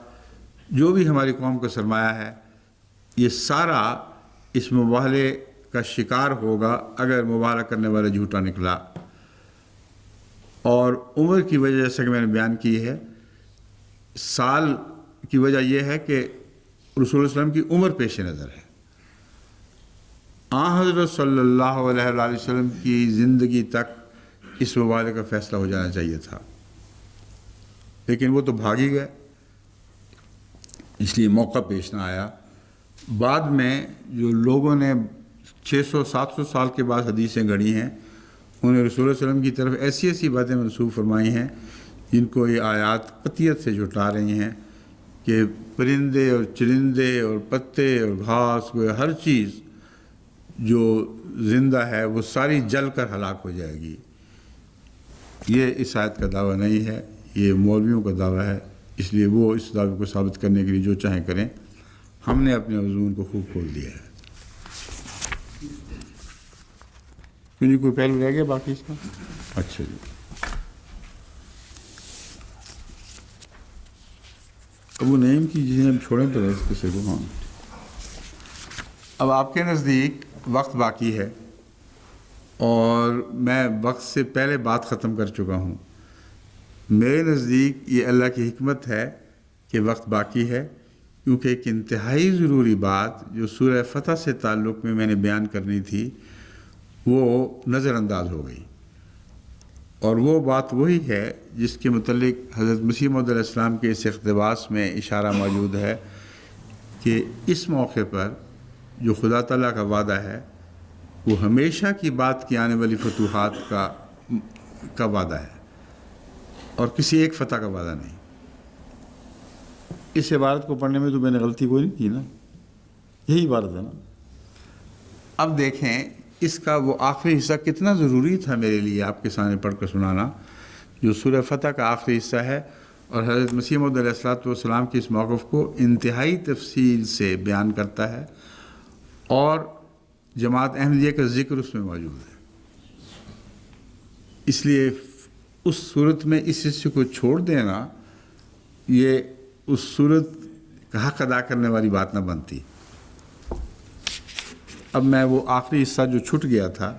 جو بھی ہماری قوم کا سرمایہ ہے، یہ سارا اس مباہلے کا شکار ہوگا اگر مباہلہ کرنے والا جھوٹا نکلا۔ اور عمر کی وجہ جیسا کہ میں نے بیان کی ہے، سال کی وجہ یہ ہے کہ رسول اللہ علیہ وسلم کی عمر پیش نظر ہے۔ حضرت صلی اللہ علیہ وآلہ وسلم کی زندگی تک اس مباہلے کا فیصلہ ہو جانا چاہیے تھا، لیکن وہ تو بھاگ ہی گئے، اس لیے موقع پیش نہ آیا۔ بعد میں جو لوگوں نے 600-700 سال کے بعد حدیثیں گھڑی ہیں، انہیں رسول اللہ علیہ وسلم کی طرف ایسی باتیں منسوب فرمائی ہیں جن کو یہ آیات قطعیت سے جھٹلا رہی ہیں کہ پرندے اور چرندے اور پتے اور گھاس، ہر چیز جو زندہ ہے وہ ساری جل کر ہلاک ہو جائے گی۔ یہ اس آیت کا دعویٰ نہیں ہے، یہ مولویوں کا دعویٰ ہے، اس لیے وہ اس دعوے کو ثابت کرنے کے لیے جو چاہیں کریں۔ ہم نے اپنے مضمون کو خوب کھول دیا ہے۔ کیوں جی، کوئی پہلو رہ گیا باقی اس کا؟ اچھا جی، ابو نعیم کی جسے ہم چھوڑیں تو اس قصے کو۔ ہاں، اب آپ کے نزدیک وقت باقی ہے اور میں وقت سے پہلے بات ختم کر چکا ہوں۔ میرے نزدیک یہ اللہ کی حکمت ہے کہ وقت باقی ہے، کیونکہ ایک انتہائی ضروری بات جو سورہ فتح سے تعلق میں نے بیان کرنی تھی وہ نظر انداز ہو گئی، اور وہ بات وہی ہے جس کے متعلق حضرت مسیح موعود علیہ السلام کے اس اقتباس میں اشارہ موجود ہے کہ اس موقع پر جو خدا تعالیٰ کا وعدہ ہے وہ ہمیشہ کی بات کی آنے والی فتوحات کا وعدہ ہے، اور کسی ایک فتح کا وعدہ نہیں۔ اس عبارت کو پڑھنے میں تو میں نے غلطی کوئی نہیں کی نا، یہی عبارت ہے نا۔ اب دیکھیں اس کا وہ آخری حصہ کتنا ضروری تھا میرے لیے آپ کے سامنے پڑھ کر سنانا، جو سورہ فتح کا آخری حصہ ہے، اور حضرت مسیح موعود علیہ الصلوۃ والسلام کے اس موقف کو انتہائی تفصیل سے بیان کرتا ہے، اور جماعت احمدیہ کا ذکر اس میں موجود ہے۔ اس لیے اس صورت میں اس حصے کو چھوڑ دینا یہ اس صورت کا حق ادا کرنے والی بات نہ بنتی۔ اب میں وہ آخری حصہ جو چھٹ گیا تھا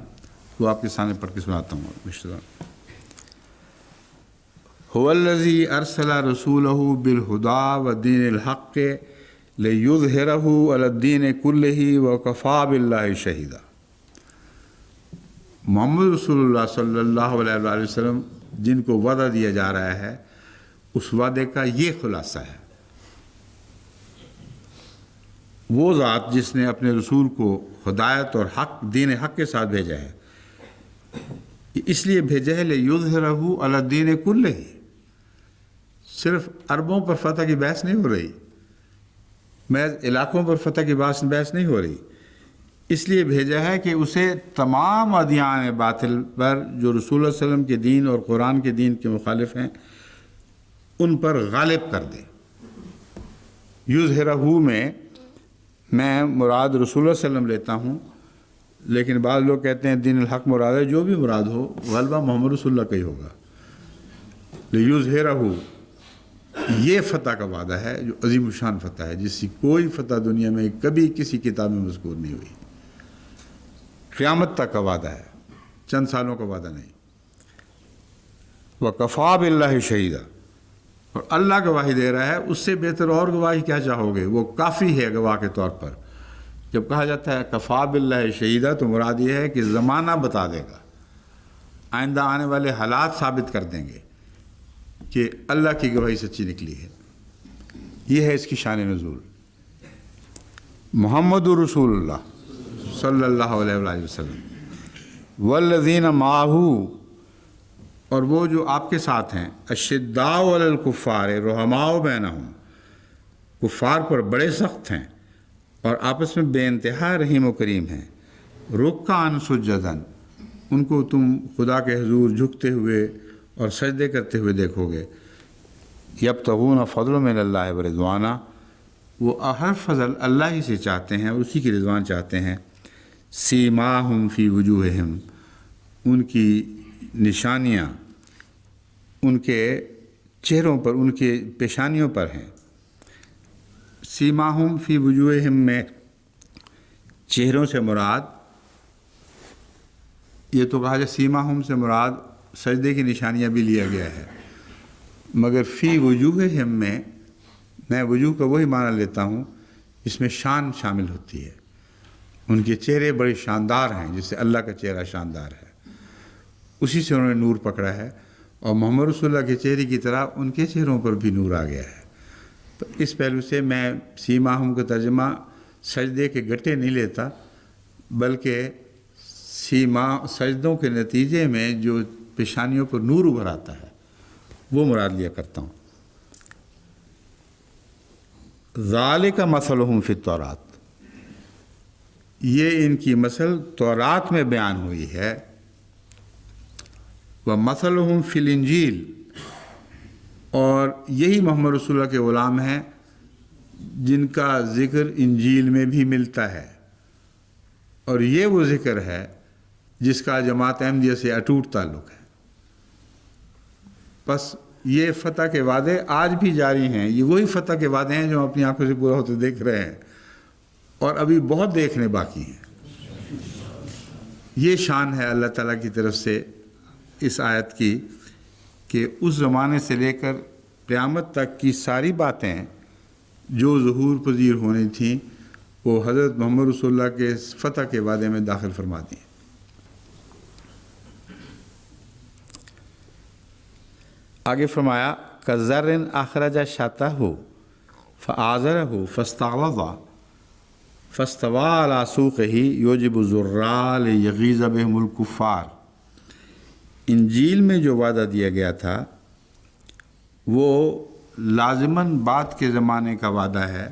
وہ آپ کے سامنے پڑھ کے سناتا ہوں مشترا۔ هو الذی ارسل رسولہ بالہدی ودین الحق لیظہرہ علی الدین کلہ وکفی باللہ شہیدا۔ محمد رسول اللہ صلی اللہ علیہ وآلہ وسلم جن کو وعدہ دیا جا رہا ہے، اس وعدے کا یہ خلاصہ ہے۔ وہ ذات جس نے اپنے رسول کو ہدایت اور حق دین حق کے ساتھ بھیجا ہے، اس لیے بھیجا ہے لیظہرہ علی الدین کلہ۔ صرف عربوں پر فتح کی بحث نہیں ہو رہی، محض علاقوں پر فتح کی بحث نہیں ہو رہی، اس لیے بھیجا ہے کہ اسے تمام ادیان باطل پر جو رسول اللہ علیہ وسلم کے دین اور قرآن کے دین کے مخالف ہیں ان پر غالب کر دے۔ یظہرہ میں مراد رسول اللہ علیہ وسلم لیتا ہوں، لیکن بعض لوگ کہتے ہیں دین الحق مراد ہے۔ جو بھی مراد ہو غلبہ محمد رسول اللہ کا ہی ہوگا۔ لیظہرہ یہ فتح کا وعدہ ہے جو عظیم الشان فتح ہے، جس کی کوئی فتح دنیا میں کبھی کسی کتاب میں مذکور نہیں ہوئی۔ قیامت تک کا وعدہ ہے، چند سالوں کا وعدہ نہیں۔ وکفی باللہ شہیدا، اور اللہ گواہی دے رہا ہے، اس سے بہتر اور گواہی کیا چاہو گے؟ وہ کافی ہے گواہ کے طور پر۔ جب کہا جاتا ہے کفی باللہ شہیدا تو مراد یہ ہے کہ زمانہ بتا دے گا، آئندہ آنے والے حالات ثابت کر دیں گے کہ اللہ کی گواہی سچی نکلی ہے۔ یہ ہے اس کی شان نزول۔ محمد رسول اللہ صلی اللہ علیہ وآلہ وسلم والذین معہ، اور وہ جو آپ کے ساتھ ہیں، اشداء علی الکفار رحماء بینہم، کفار پر بڑے سخت ہیں اور آپس میں بے انتہا رحیم و کریم ہیں۔ رکعاً سجداً، ان کو تم خدا کے حضور جھکتے ہوئے اور سجدے کرتے ہوئے دیکھو گے۔ یبتغون فضلا من اللہ ورضوانا، وہ ہر فضل اللہ ہی سے چاہتے ہیں اور اسی کی رضوان چاہتے ہیں۔ سیماہم فی وجوہہم، ان کی نشانیاں ان کے چہروں پر، ان کے پیشانیوں پر ہیں۔ سیماہم فی وجوہہم میں چہروں سے مراد، یہ تو کہا جائے سیماہم سے مراد سجدے کی نشانیاں بھی لیا گیا ہے، مگر فی وجوہہم میں وجوہ کا وہی معنی لیتا ہوں اس میں شان شامل ہوتی ہے۔ ان کے چہرے بڑے شاندار ہیں، جس سے اللہ کا چہرہ شاندار ہے، اسی سے انہوں نے نور پکڑا ہے، اور محمد رسول اللہ کے چہرے کی طرح ان کے چہروں پر بھی نور آ گیا ہے۔ تو اس پہلو سے میں سیماہم کا ترجمہ سجدے کے گٹے نہیں لیتا، بلکہ سجدوں کے نتیجے میں جو پیشانیوں پر نور ابھر آتا ہے وہ مراد لیا کرتا ہوں۔ ذالک مثلہم فی التوراۃ، یہ ان کی مثل تورات میں بیان ہوئی ہے۔ ومثلہم فی الانجیل، اور یہی محمد رسول اللہ کے غلام ہیں جن کا ذکر انجیل میں بھی ملتا ہے، اور یہ وہ ذکر ہے جس کا جماعت احمدیہ سے اٹوٹ تعلق ہے۔ بس یہ فتح کے وعدے آج بھی جاری ہیں، یہ وہی فتح کے وعدے ہیں جو ہم اپنی آنکھوں سے پورا ہوتے دیکھ رہے ہیں، اور ابھی بہت دیکھنے باقی ہیں۔ یہ شان ہے اللہ تعالیٰ کی طرف سے اس آیت کی کہ اس زمانے سے لے کر قیامت تک کی ساری باتیں جو ظہور پذیر ہونی تھیں وہ حضرت محمد رسول اللہ کے فتح کے وعدے میں داخل فرما دیں۔ آگے فرمایا کَزَرٍ أَخْرَجَ شَطْأَهُ فَآزَرَهُ فَاسْتَغْلَظَ فَاسْتَوَىٰ عَلَىٰ سُوقِهِ يُعْجِبُ الزُّرَّاعَ لِيَغِيظَ بِهِمُ الْكُفَّارَ، انجیل میں جو وعدہ دیا گیا تھا وہ لازماً بعد کے زمانے کا وعدہ ہے،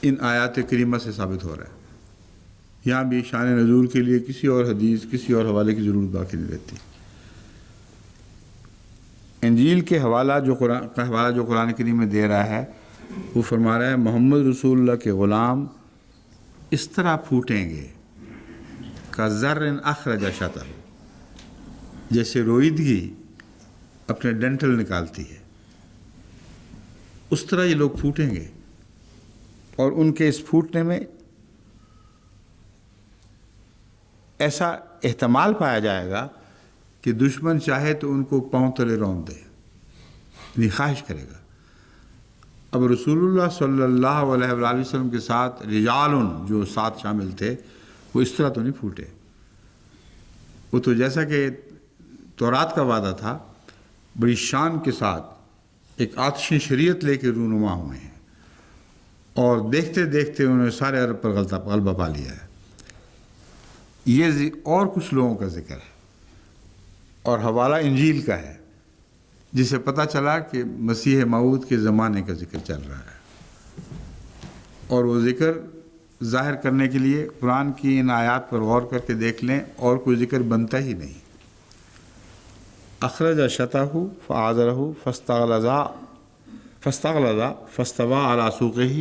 ان آیات کریمہ سے ثابت ہو رہا ہے۔ یہاں بھی شان نزول کے لیے کسی اور حدیث کسی اور حوالے کی ضرورت باقی نہیں رہتی۔ انجیل کے حوالہ جو قرآن کریم میں دے رہا ہے وہ فرما رہا ہے محمد رسول اللہ کے غلام اس طرح پھوٹیں گے کَذَرٍ أَخْرَجَ شَطَرَهُ، جیسے روئیدگی اپنے ڈنٹل نکالتی ہے، اس طرح یہ لوگ پھوٹیں گے، اور ان کے اس پھوٹنے میں ایسا احتمال پایا جائے گا کہ دشمن چاہے تو ان کو پاؤں تلے رون دے، یعنی خواہش کرے گا۔ اب رسول اللہ صلی اللہ علیہ وآلہ وسلم کے ساتھ رجال جو ساتھ شامل تھے وہ اس طرح تو نہیں پھوٹے، وہ تو جیسا کہ تورات کا وعدہ تھا بڑی شان کے ساتھ ایک آتشی شریعت لے کے رونما ہوئے ہیں، اور دیکھتے دیکھتے انہوں نے سارے عرب پر غلبہ پا لیا ہے۔ یہ اور کچھ لوگوں کا ذکر ہے، اور حوالہ انجیل کا ہے جسے پتہ چلا کہ مسیح موعود کے زمانے کا ذکر چل رہا ہے، اور وہ ذکر ظاہر کرنے کے لیے قرآن کی ان آیات پر غور کر کے دیکھ لیں، اور کوئی ذکر بنتا ہی نہیں۔ اخرج شطہ فآزرہ فاستغلظ فاستوى علی سوقہ،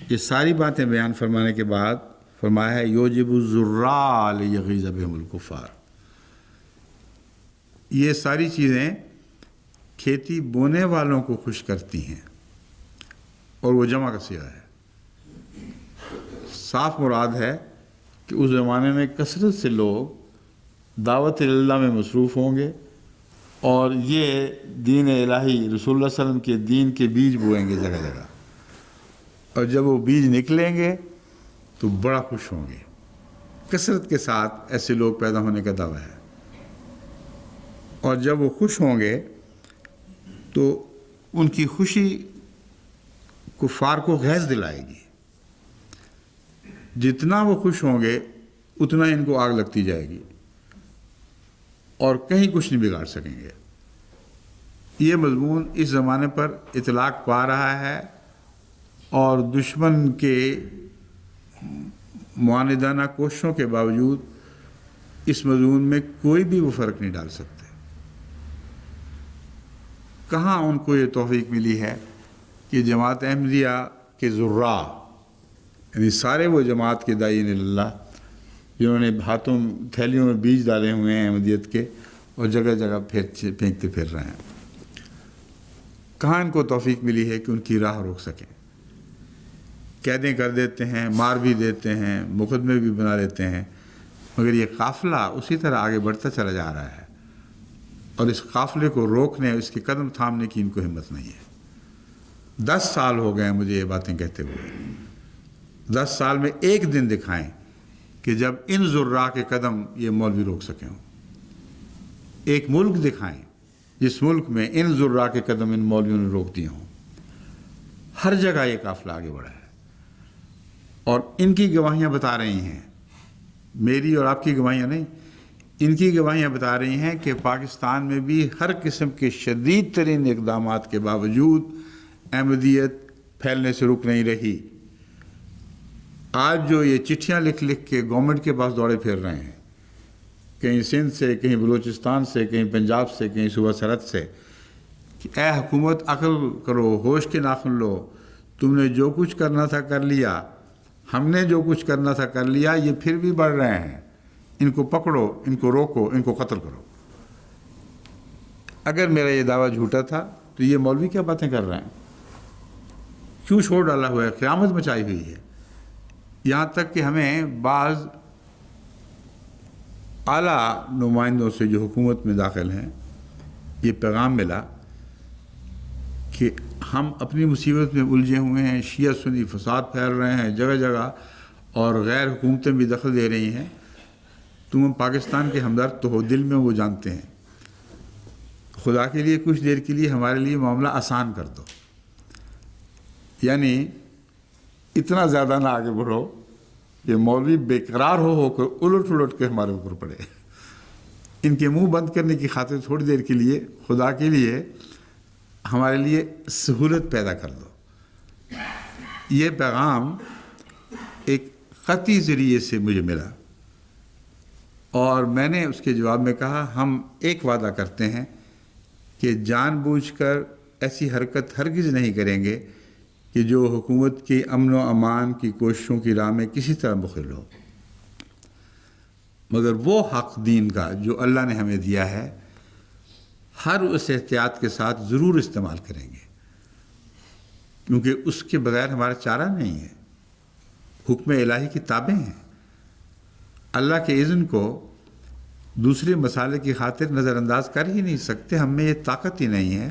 یہ ساری باتیں بیان فرمانے کے بعد فرمایا ہے یوجب الزراء لیغیظ بہم الکفار، یہ ساری چیزیں کھیتی بونے والوں کو خوش کرتی ہیں، اور وہ جمع کا صیغہ ہے۔ صاف مراد ہے کہ اس زمانے میں کثرت سے لوگ دعوت اللہ میں مصروف ہوں گے، اور یہ دین الہی رسول اللہ صلی اللہ علیہ وسلم کے دین کے بیج بوئیں گے جگہ جگہ، اور جب وہ بیج نکلیں گے تو بڑا خوش ہوں گے۔ کثرت کے ساتھ ایسے لوگ پیدا ہونے کا دعویٰ ہے، اور جب وہ خوش ہوں گے تو ان کی خوشی کفار کو غیظ دلائے گی، جتنا وہ خوش ہوں گے اتنا ان کو آگ لگتی جائے گی، اور کہیں کچھ نہیں بگاڑ سکیں گے۔ یہ مضمون اس زمانے پر اطلاق پا رہا ہے، اور دشمن کے معاندانہ کوششوں کے باوجود اس مضمون میں کوئی بھی وہ فرق نہیں ڈال سکتے۔ کہاں ان کو یہ توفیق ملی ہے کہ جماعت احمدیہ کے زراء، یعنی سارے وہ جماعت کے داعین اللہ جنہوں نے ہاتھوں تھیلیوں میں بیج ڈالے ہوئے ہیں احمدیت کے، اور جگہ جگہ پھینکتے پھر رہے ہیں، کہاں ان کو توفیق ملی ہے کہ ان کی راہ روک سکیں؟ قیدیں کر دیتے ہیں، مار بھی دیتے ہیں، مقدمے بھی بنا لیتے ہیں، مگر یہ قافلہ اسی طرح آگے بڑھتا چلا جا رہا ہے، اور اس قافلے کو روکنے، اس کے قدم تھامنے کی ان کو ہمت نہیں ہے۔ 10 سال ہو گئے ہیں مجھے یہ باتیں کہتے ہوئے، 10 سال میں ایک دن دکھائیں کہ جب ان زراء کے قدم یہ مولوی روک سکے ہوں۔ ایک ملک دکھائیں جس ملک میں ان زراء کے قدم ان مولویوں نے روک دیے ہوں۔ ہر جگہ یہ قافلہ آگے بڑھا ہے، اور ان کی گواہیاں بتا رہی ہیں، میری اور آپ کی گواہیاں نہیں، ان کی گواہیاں بتا رہی ہیں کہ پاکستان میں بھی ہر قسم کے شدید ترین اقدامات کے باوجود احمدیت پھیلنے سے رک نہیں رہی۔ آج جو یہ چٹھیاں لکھ لکھ کے گورنمنٹ کے پاس دوڑے پھر رہے ہیں، کہیں سندھ سے، کہیں بلوچستان سے، کہیں پنجاب سے، کہیں صوبہ سرحد سے، کہ اے حکومت عقل کرو، ہوش کے ناخن لو، تم نے جو کچھ کرنا تھا کر لیا، ہم نے جو کچھ کرنا تھا کر لیا، یہ پھر بھی بڑھ رہے ہیں، ان کو پکڑو، ان کو روکو، ان کو قتل کرو۔ اگر میرا یہ دعویٰ جھوٹا تھا تو یہ مولوی کیا باتیں کر رہے ہیں؟ کیوں شور ڈالا ہوا ہے؟ قیامت مچائی ہوئی ہے۔ یہاں تک کہ ہمیں بعض اعلیٰ نمائندوں سے جو حکومت میں داخل ہیں یہ پیغام ملا کہ ہم اپنی مصیبت میں الجھے ہوئے ہیں، شیعہ سنی فساد پھیل رہے ہیں جگہ جگہ، اور غیر حکومتیں بھی دخل دے رہی ہیں، تم پاکستان کے ہمدرد تو ہو، دل میں وہ جانتے ہیں، خدا کے لیے کچھ دیر کے لیے ہمارے لیے معاملہ آسان کر دو۔ یعنی اتنا زیادہ نہ آگے بڑھو کہ مولوی بے قرار ہو کر الٹ الٹ کے ہمارے اوپر پڑے۔ ان کے منہ بند کرنے کی خاطر تھوڑی دیر کے لیے خدا کے لیے ہمارے لیے سہولت پیدا کر دو۔ یہ پیغام ایک خطی ذریعے سے مجھے ملا، اور میں نے اس کے جواب میں کہا ہم ایک وعدہ کرتے ہیں کہ جان بوجھ کر ایسی حرکت ہرگز نہیں کریں گے کہ جو حکومت کی امن و امان کی کوششوں کی راہ میں کسی طرح مخل ہو، مگر وہ حق دین کا جو اللہ نے ہمیں دیا ہے ہر اس احتیاط کے ساتھ ضرور استعمال کریں گے، کیونکہ اس کے بغیر ہمارا چارہ نہیں ہے، حکم الہی کی تابع ہیں۔ اللہ کے اذن کو دوسرے مسالے کی خاطر نظر انداز کر ہی نہیں سکتے، ہم میں یہ طاقت ہی نہیں ہے،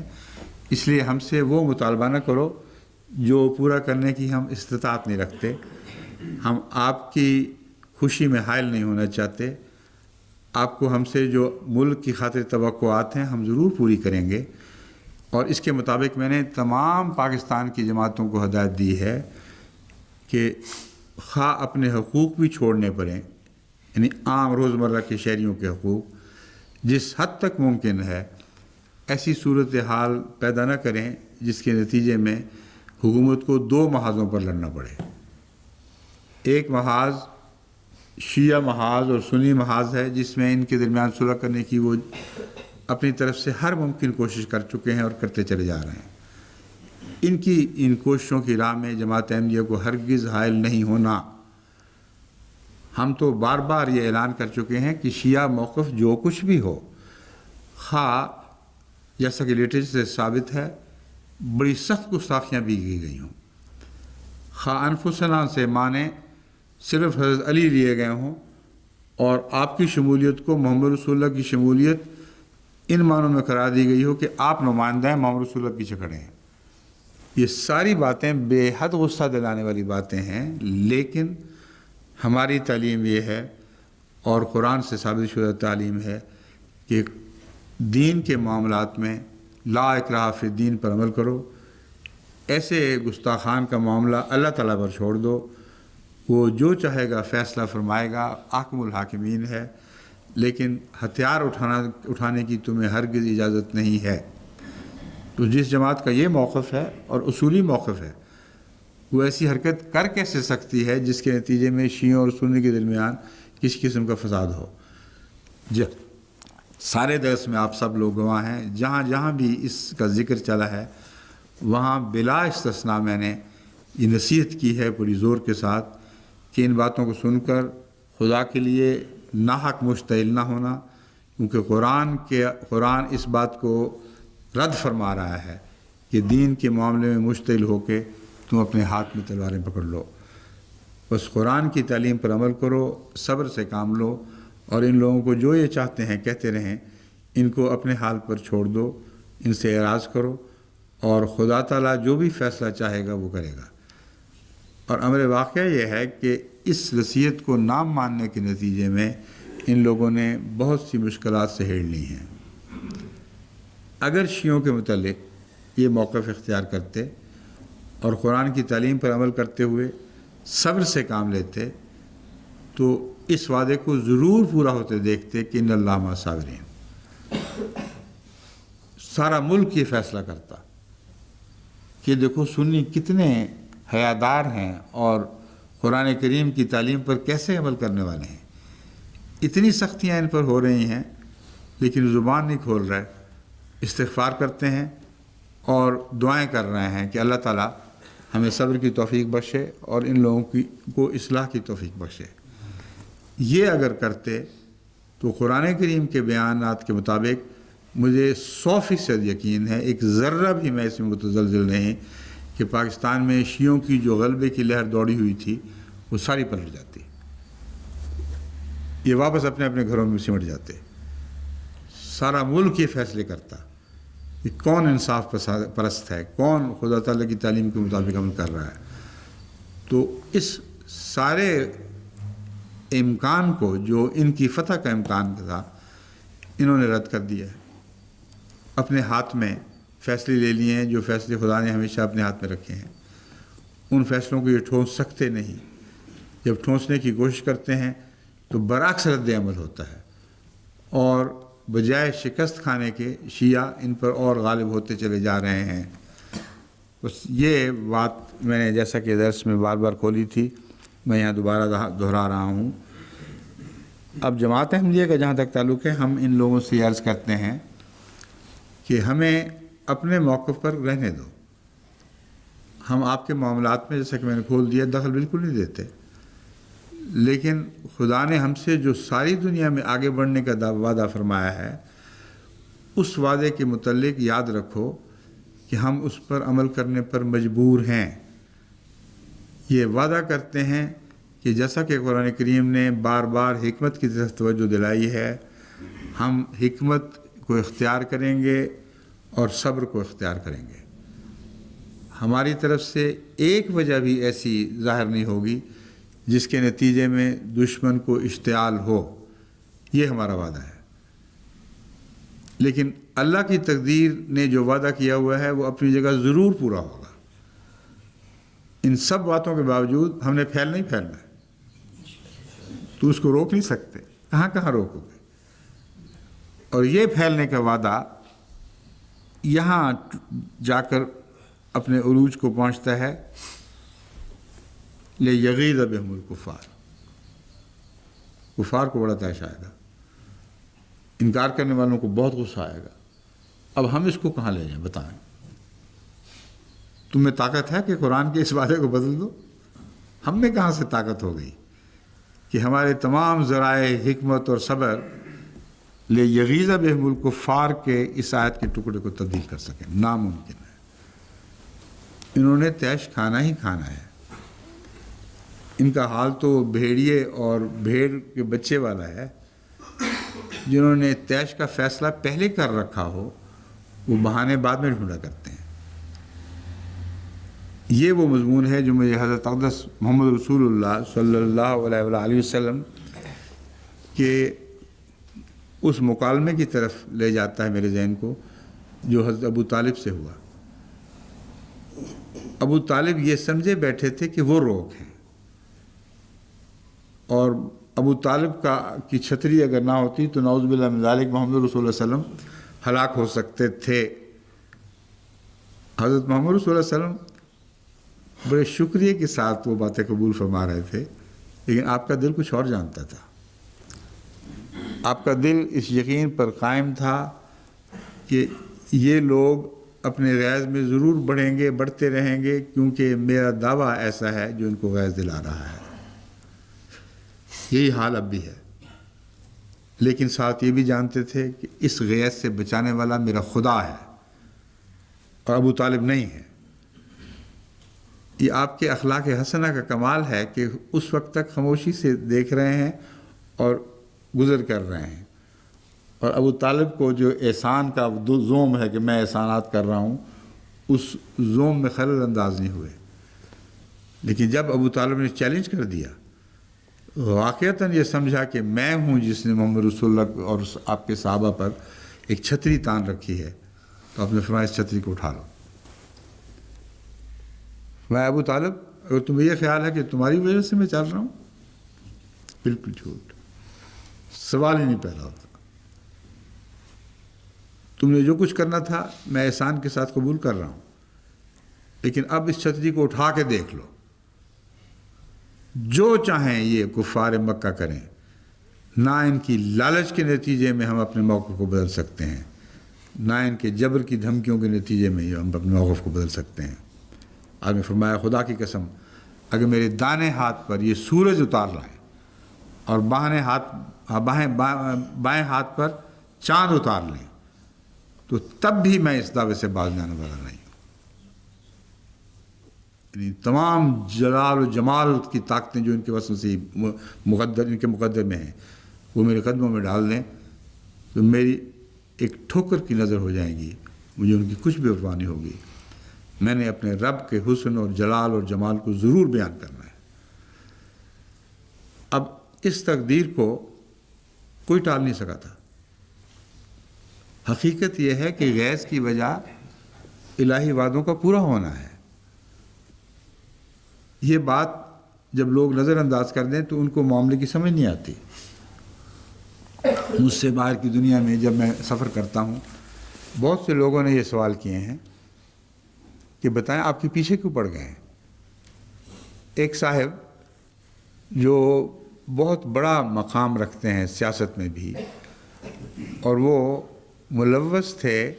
اس لیے ہم سے وہ مطالبہ نہ کرو جو پورا کرنے کی ہم استطاعت نہیں رکھتے۔ ہم آپ کی خوشی میں حائل نہیں ہونا چاہتے، آپ کو ہم سے جو ملک کی خاطر توقعات ہیں ہم ضرور پوری کریں گے، اور اس کے مطابق میں نے تمام پاکستان کی جماعتوں کو ہدایت دی ہے کہ خواہ اپنے حقوق بھی چھوڑنے پڑیں، یعنی عام روزمرہ کے شہریوں کے حقوق، جس حد تک ممکن ہے ایسی صورتحال پیدا نہ کریں جس کے نتیجے میں حکومت کو دو محاذوں پر لڑنا پڑے۔ ایک محاذ شیعہ محاذ اور سنی محاذ ہے، جس میں ان کے درمیان صلح کرنے کی وہ اپنی طرف سے ہر ممکن کوشش کر چکے ہیں اور کرتے چلے جا رہے ہیں۔ ان کوششوں کی راہ میں جماعت احمدیہ کو ہرگز حائل نہیں ہونا۔ ہم تو بار بار یہ اعلان کر چکے ہیں کہ شیعہ موقف جو کچھ بھی ہو، خواہ جیسا کہ لیٹریچر سے ثابت ہے بڑی سخت گستاخیاں بھی کی گئی ہوں، خواہ انفسنا سے مانے صرف حضرت علی لیے گئے ہوں، اور آپ کی شمولیت کو محمد رسول اللہ کی شمولیت ان معنوں میں قرار دی گئی ہو کہ آپ نمائندہ ہیں، محمد رسول اللہ پیچھے کھڑے ہیں۔ یہ ساری باتیں بے حد غصہ دلانے والی باتیں ہیں، لیکن ہماری تعلیم یہ ہے اور قرآن سے ثابت شدہ تعلیم ہے کہ دین کے معاملات میں لا اکراہ فی الدین پر عمل کرو۔ ایسے گستاخان کا معاملہ اللہ تعالیٰ پر چھوڑ دو، وہ جو چاہے گا فیصلہ فرمائے گا، حاکم الحاکمین ہے، لیکن ہتھیار اٹھانے کی تمہیں ہرگز اجازت نہیں ہے۔ تو جس جماعت کا یہ موقف ہے اور اصولی موقف ہے، وہ ایسی حرکت کر کیسے سکتی ہے جس کے نتیجے میں شیعوں اور سنی کے درمیان کسی قسم کا فساد ہو؟ سارے درس میں آپ سب لوگ گواہ ہیں، جہاں جہاں بھی اس کا ذکر چلا ہے وہاں بلا استثناء میں نے یہ نصیحت کی ہے بڑی زور کے ساتھ کہ ان باتوں کو سن کر خدا کے لیے ناحق مشتعل نہ ہونا، کیونکہ قرآن اس بات کو رد فرما رہا ہے کہ دین کے معاملے میں مشتعل ہو کے تم اپنے ہاتھ میں تلواریں پکڑ لو۔ بس قرآن کی تعلیم پر عمل کرو، صبر سے کام لو، اور ان لوگوں کو جو یہ چاہتے ہیں کہتے رہیں، ان کو اپنے حال پر چھوڑ دو، ان سے اعراض کرو، اور خدا تعالیٰ جو بھی فیصلہ چاہے گا وہ کرے گا۔ اور امر واقعہ یہ ہے کہ اس نصیحت کو نہ ماننے کے نتیجے میں ان لوگوں نے بہت سی مشکلات سہیڑ لی ہیں۔ اگر شیعوں کے متعلق یہ موقف اختیار کرتے اور قرآن کی تعلیم پر عمل کرتے ہوئے صبر سے کام لیتے تو اس وعدے کو ضرور پورا ہوتے دیکھتے کہ ان اللہ مع الصابرین۔ سارا ملک یہ فیصلہ کرتا کہ دیکھو سنی کتنے حیادار ہیں اور قرآن کریم کی تعلیم پر کیسے عمل کرنے والے ہیں۔ اتنی سختیاں ان پر ہو رہی ہیں لیکن زبان نہیں کھول رہے، استغفار کرتے ہیں اور دعائیں کر رہے ہیں کہ اللہ تعالیٰ ہمیں صبر کی توفیق بخشے اور ان لوگوں کو اصلاح کی توفیق بخشے۔ یہ اگر کرتے تو قرآن کریم کے بیانات کے مطابق مجھے 100% یقین ہے، ایک ذرہ بھی میں اس میں متزلزل نہیں کہ پاکستان میں شیعوں کی جو غلبے کی لہر دوڑی ہوئی تھی وہ ساری پلٹ جاتی، یہ واپس اپنے اپنے گھروں میں سمٹ جاتے، سارا ملک یہ فیصلے کرتا کہ کون انصاف پرست ہے، کون خدا تعالیٰ کی تعلیم کے مطابق عمل کر رہا ہے۔ تو اس سارے امکان کو جو ان کی فتح کا امکان تھا انہوں نے رد کر دیا ہے، اپنے ہاتھ میں فیصلے لے لیے ہیں جو فیصلے خدا نے ہمیشہ اپنے ہاتھ میں رکھے ہیں۔ ان فیصلوں کو یہ ٹھونس سکتے نہیں، جب ٹھونسنے کی کوشش کرتے ہیں تو برعکس رد عمل ہوتا ہے، اور بجائے شکست کھانے کے شیعہ ان پر اور غالب ہوتے چلے جا رہے ہیں۔ بس یہ بات میں نے جیسا کہ درس میں بار بار کھولی تھی، میں یہاں دوبارہ دہرا رہا ہوں. اب جماعت احمدیہ کا جہاں تک تعلق ہے، ہم ان لوگوں سے عرض کرتے ہیں کہ ہمیں اپنے موقف پر رہنے دو. ہم آپ کے معاملات میں، جیسا کہ میں نے کھول دیا، دخل بالکل نہیں دیتے، لیکن خدا نے ہم سے جو ساری دنیا میں آگے بڑھنے کا وعدہ فرمایا ہے، اس وعدے کے متعلق یاد رکھو کہ ہم اس پر عمل کرنے پر مجبور ہیں. یہ وعدہ کرتے ہیں کہ جیسا کہ قرآن کریم نے بار بار حکمت کی طرف توجہ دلائی ہے، ہم حکمت کو اختیار کریں گے اور صبر کو اختیار کریں گے. ہماری طرف سے ایک وجہ بھی ایسی ظاہر نہیں ہوگی جس کے نتیجے میں دشمن کو اشتعال ہو. یہ ہمارا وعدہ ہے. لیکن اللہ کی تقدیر نے جو وعدہ کیا ہوا ہے وہ اپنی جگہ ضرور پورا ہوگا. ان سب باتوں کے باوجود ہم نے نہیں پھیلنا ہے. تو اس کو روک نہیں سکتے. کہاں روکو گے؟ اور یہ پھیلنے کا وعدہ یہاں جا کر اپنے عروج کو پہنچتا ہے. لِیَغِیظَ بِهِمُ الْکُفَّارُ. کفار کو بڑا طیش آئے گا، انکار کرنے والوں کو بہت غصہ آئے گا. اب ہم اس کو کہاں لے جائیں؟ بتائیں. تم میں طاقت ہے کہ قرآن کے اس وعدے کو بدل دو؟ ہم میں کہاں سے طاقت ہو گئی کہ ہمارے تمام ذرائع حکمت اور صبر لِیَغِیظَ بِهِمُ الْکُفَّارُ کے اس آیت کے ٹکڑے کو تبدیل کر سکیں؟ ناممکن ہے. انہوں نے طیش کھانا ہی کھانا ہے. ان کا حال تو بھیڑیے اور بھیڑ کے بچے والا ہے. جنہوں نے طیش کا فیصلہ پہلے کر رکھا ہو وہ بہانے بعد میں ڈھونڈا کرتے ہیں. یہ وہ مضمون ہے جو مجھے حضرت اقدس محمد رسول اللہ صلی اللہ علیہ وآلہ وسلم کے اس مکالمے کی طرف لے جاتا ہے میرے ذہن کو جو حضرت ابو طالب سے ہوا. ابو طالب یہ سمجھے بیٹھے تھے کہ وہ روک ہیں، اور ابو طالب کی چھتری اگر نہ ہوتی تو نعوذ باللہ من ذالک محمد رسول اللہ علیہ وسلم ہلاک ہو سکتے تھے. حضرت محمد رسول اللہ علیہ وسلم بڑے شکریہ کے ساتھ وہ باتیں قبول فرما رہے تھے، لیکن آپ کا دل کچھ اور جانتا تھا. آپ کا دل اس یقین پر قائم تھا کہ یہ لوگ اپنے غیظ میں ضرور بڑھتے رہیں گے، کیونکہ میرا دعویٰ ایسا ہے جو ان کو غیظ دلا رہا ہے. یہی حال اب بھی ہے. لیکن ساتھ یہ بھی جانتے تھے کہ اس غیظ سے بچانے والا میرا خدا ہے اور ابو طالب نہیں ہے. یہ آپ کے اخلاق حسنہ کا کمال ہے کہ اس وقت تک خاموشی سے دیکھ رہے ہیں اور گزر کر رہے ہیں، اور ابو طالب کو جو احسان کا زوم ہے کہ میں احسانات کر رہا ہوں، اس زوم میں خلل انداز نہیں ہوئے. لیکن جب ابو طالب نے چیلنج کر دیا، واقعتاً یہ سمجھا کہ میں ہوں جس نے محمد رسول اللہ اور آپ کے صحابہ پر ایک چھتری تان رکھی ہے، تو آپ نے فرمایا اس چھتری کو اٹھا لو. میں ابو طالب، اگر تمہیں یہ خیال ہے کہ تمہاری وجہ سے میں چل رہا ہوں، بالکل جھوٹ. سوال ہی نہیں پیدا ہوتا. تم نے جو کچھ کرنا تھا میں احسان کے ساتھ قبول کر رہا ہوں، لیکن اب اس چھتری کو اٹھا کے دیکھ لو. جو چاہیں یہ کفار مکہ کریں، نہ ان کی لالچ کے نتیجے میں ہم اپنے موقف کو بدل سکتے ہیں، نہ ان کے جبر کی دھمکیوں کے نتیجے میں ہم اپنے موقف کو بدل سکتے ہیں. آپ نے فرمایا خدا کی قسم اگر میرے دانے ہاتھ پر یہ سورج اتار لائیں اور بائیں ہاتھ پر چاند اتار لیں تو تب بھی میں اس دعوے سے باز جانے والا نہیں ہوں. یعنی تمام جلال و جمال کی طاقتیں جو ان کے وسط سے ان کے مقدر میں ہیں وہ میرے قدموں میں ڈال دیں تو میری ایک ٹھوکر کی نظر ہو جائے گی، مجھے ان کی کچھ بھی پرواہ نہیں ہوگی. میں نے اپنے رب کے حسن اور جلال اور جمال کو ضرور بیان کرنا ہے. اب اس تقدیر کو کوئی ٹال نہیں سکا تھا. حقیقت یہ ہے کہ غیظ کی وجہ الہی وعدوں کا پورا ہونا ہے. یہ بات جب لوگ نظر انداز کر دیں تو ان کو معاملے کی سمجھ نہیں آتی. مجھ سے باہر کی دنیا میں جب میں سفر کرتا ہوں، بہت سے لوگوں نے یہ سوال کیے ہیں کہ بتائیں آپ کے پیچھے کیوں پڑ گئے ہیں. ایک صاحب جو بہت بڑا مقام رکھتے ہیں سیاست میں بھی، اور وہ ملوث تھے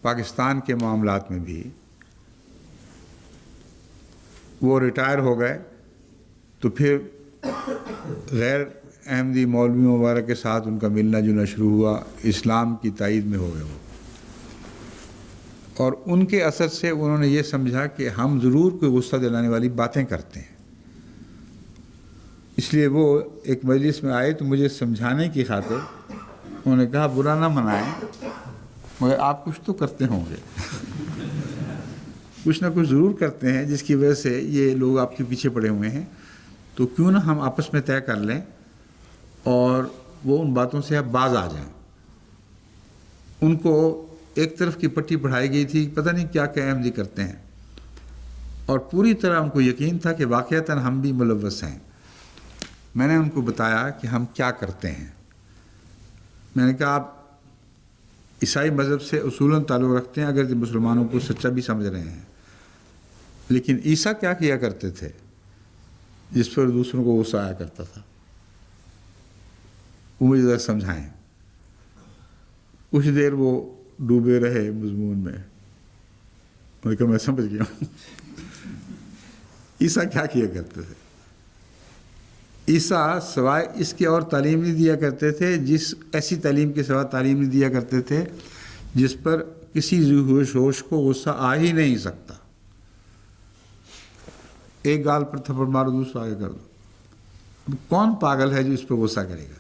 پاکستان کے معاملات میں بھی، وہ ریٹائر ہو گئے تو پھر غیر احمدی مولویوں وغیرہ کے ساتھ ان کا ملنا جلنا شروع ہوا، اسلام کی تائید میں ہو گئے وہ، اور ان کے اثر سے انہوں نے یہ سمجھا کہ ہم ضرور کوئی غصہ دلانے والی باتیں کرتے ہیں، اس لیے وہ ایک مجلس میں آئے تو مجھے سمجھانے کی خاطر انہوں نے کہا برا نہ منائیں مگر آپ کچھ تو کرتے ہوں گے کچھ نہ کچھ ضرور کرتے ہیں جس کی وجہ سے یہ لوگ آپ کے پیچھے پڑے ہوئے ہیں، تو کیوں نہ ہم آپس میں طے کر لیں اور وہ ان باتوں سے اب باز آ جائیں۔ ان کو ایک طرف کی پٹی پڑھائی گئی تھی، پتہ نہیں کیا کیا احمدی کرتے ہیں، اور پوری طرح ان کو یقین تھا کہ واقعتاً ہم بھی ملوث ہیں۔ میں نے ان کو بتایا کہ ہم کیا کرتے ہیں۔ میں نے کہا آپ عیسائی مذہب سے اصولاً تعلق رکھتے ہیں، اگر مسلمانوں کو سچا بھی سمجھ رہے ہیں، لیکن عیسیٰ کیا کیا کرتے تھے جس پر دوسروں کو غصہ آیا کرتا تھا، وہ مجھے ذرا سمجھائیں۔ کچھ دیر وہ ڈوبے رہے مضمون میں، میں نے کہا میں سمجھ گیا ہوں عیسیٰ کیا کیا کرتے تھے۔ عیسیٰ سوائے اس کے اور تعلیم نہیں دیا کرتے تھے، ایسی تعلیم کے سوا تعلیم نہیں دیا کرتے تھے جس پر کسی ہوش کو غصہ آ ہی نہیں سکتا۔ ایک گال پر تھپڑ مارو دوسرا آگے کر دو، کون پاگل ہے جو اس پہ غصہ کرے گا؟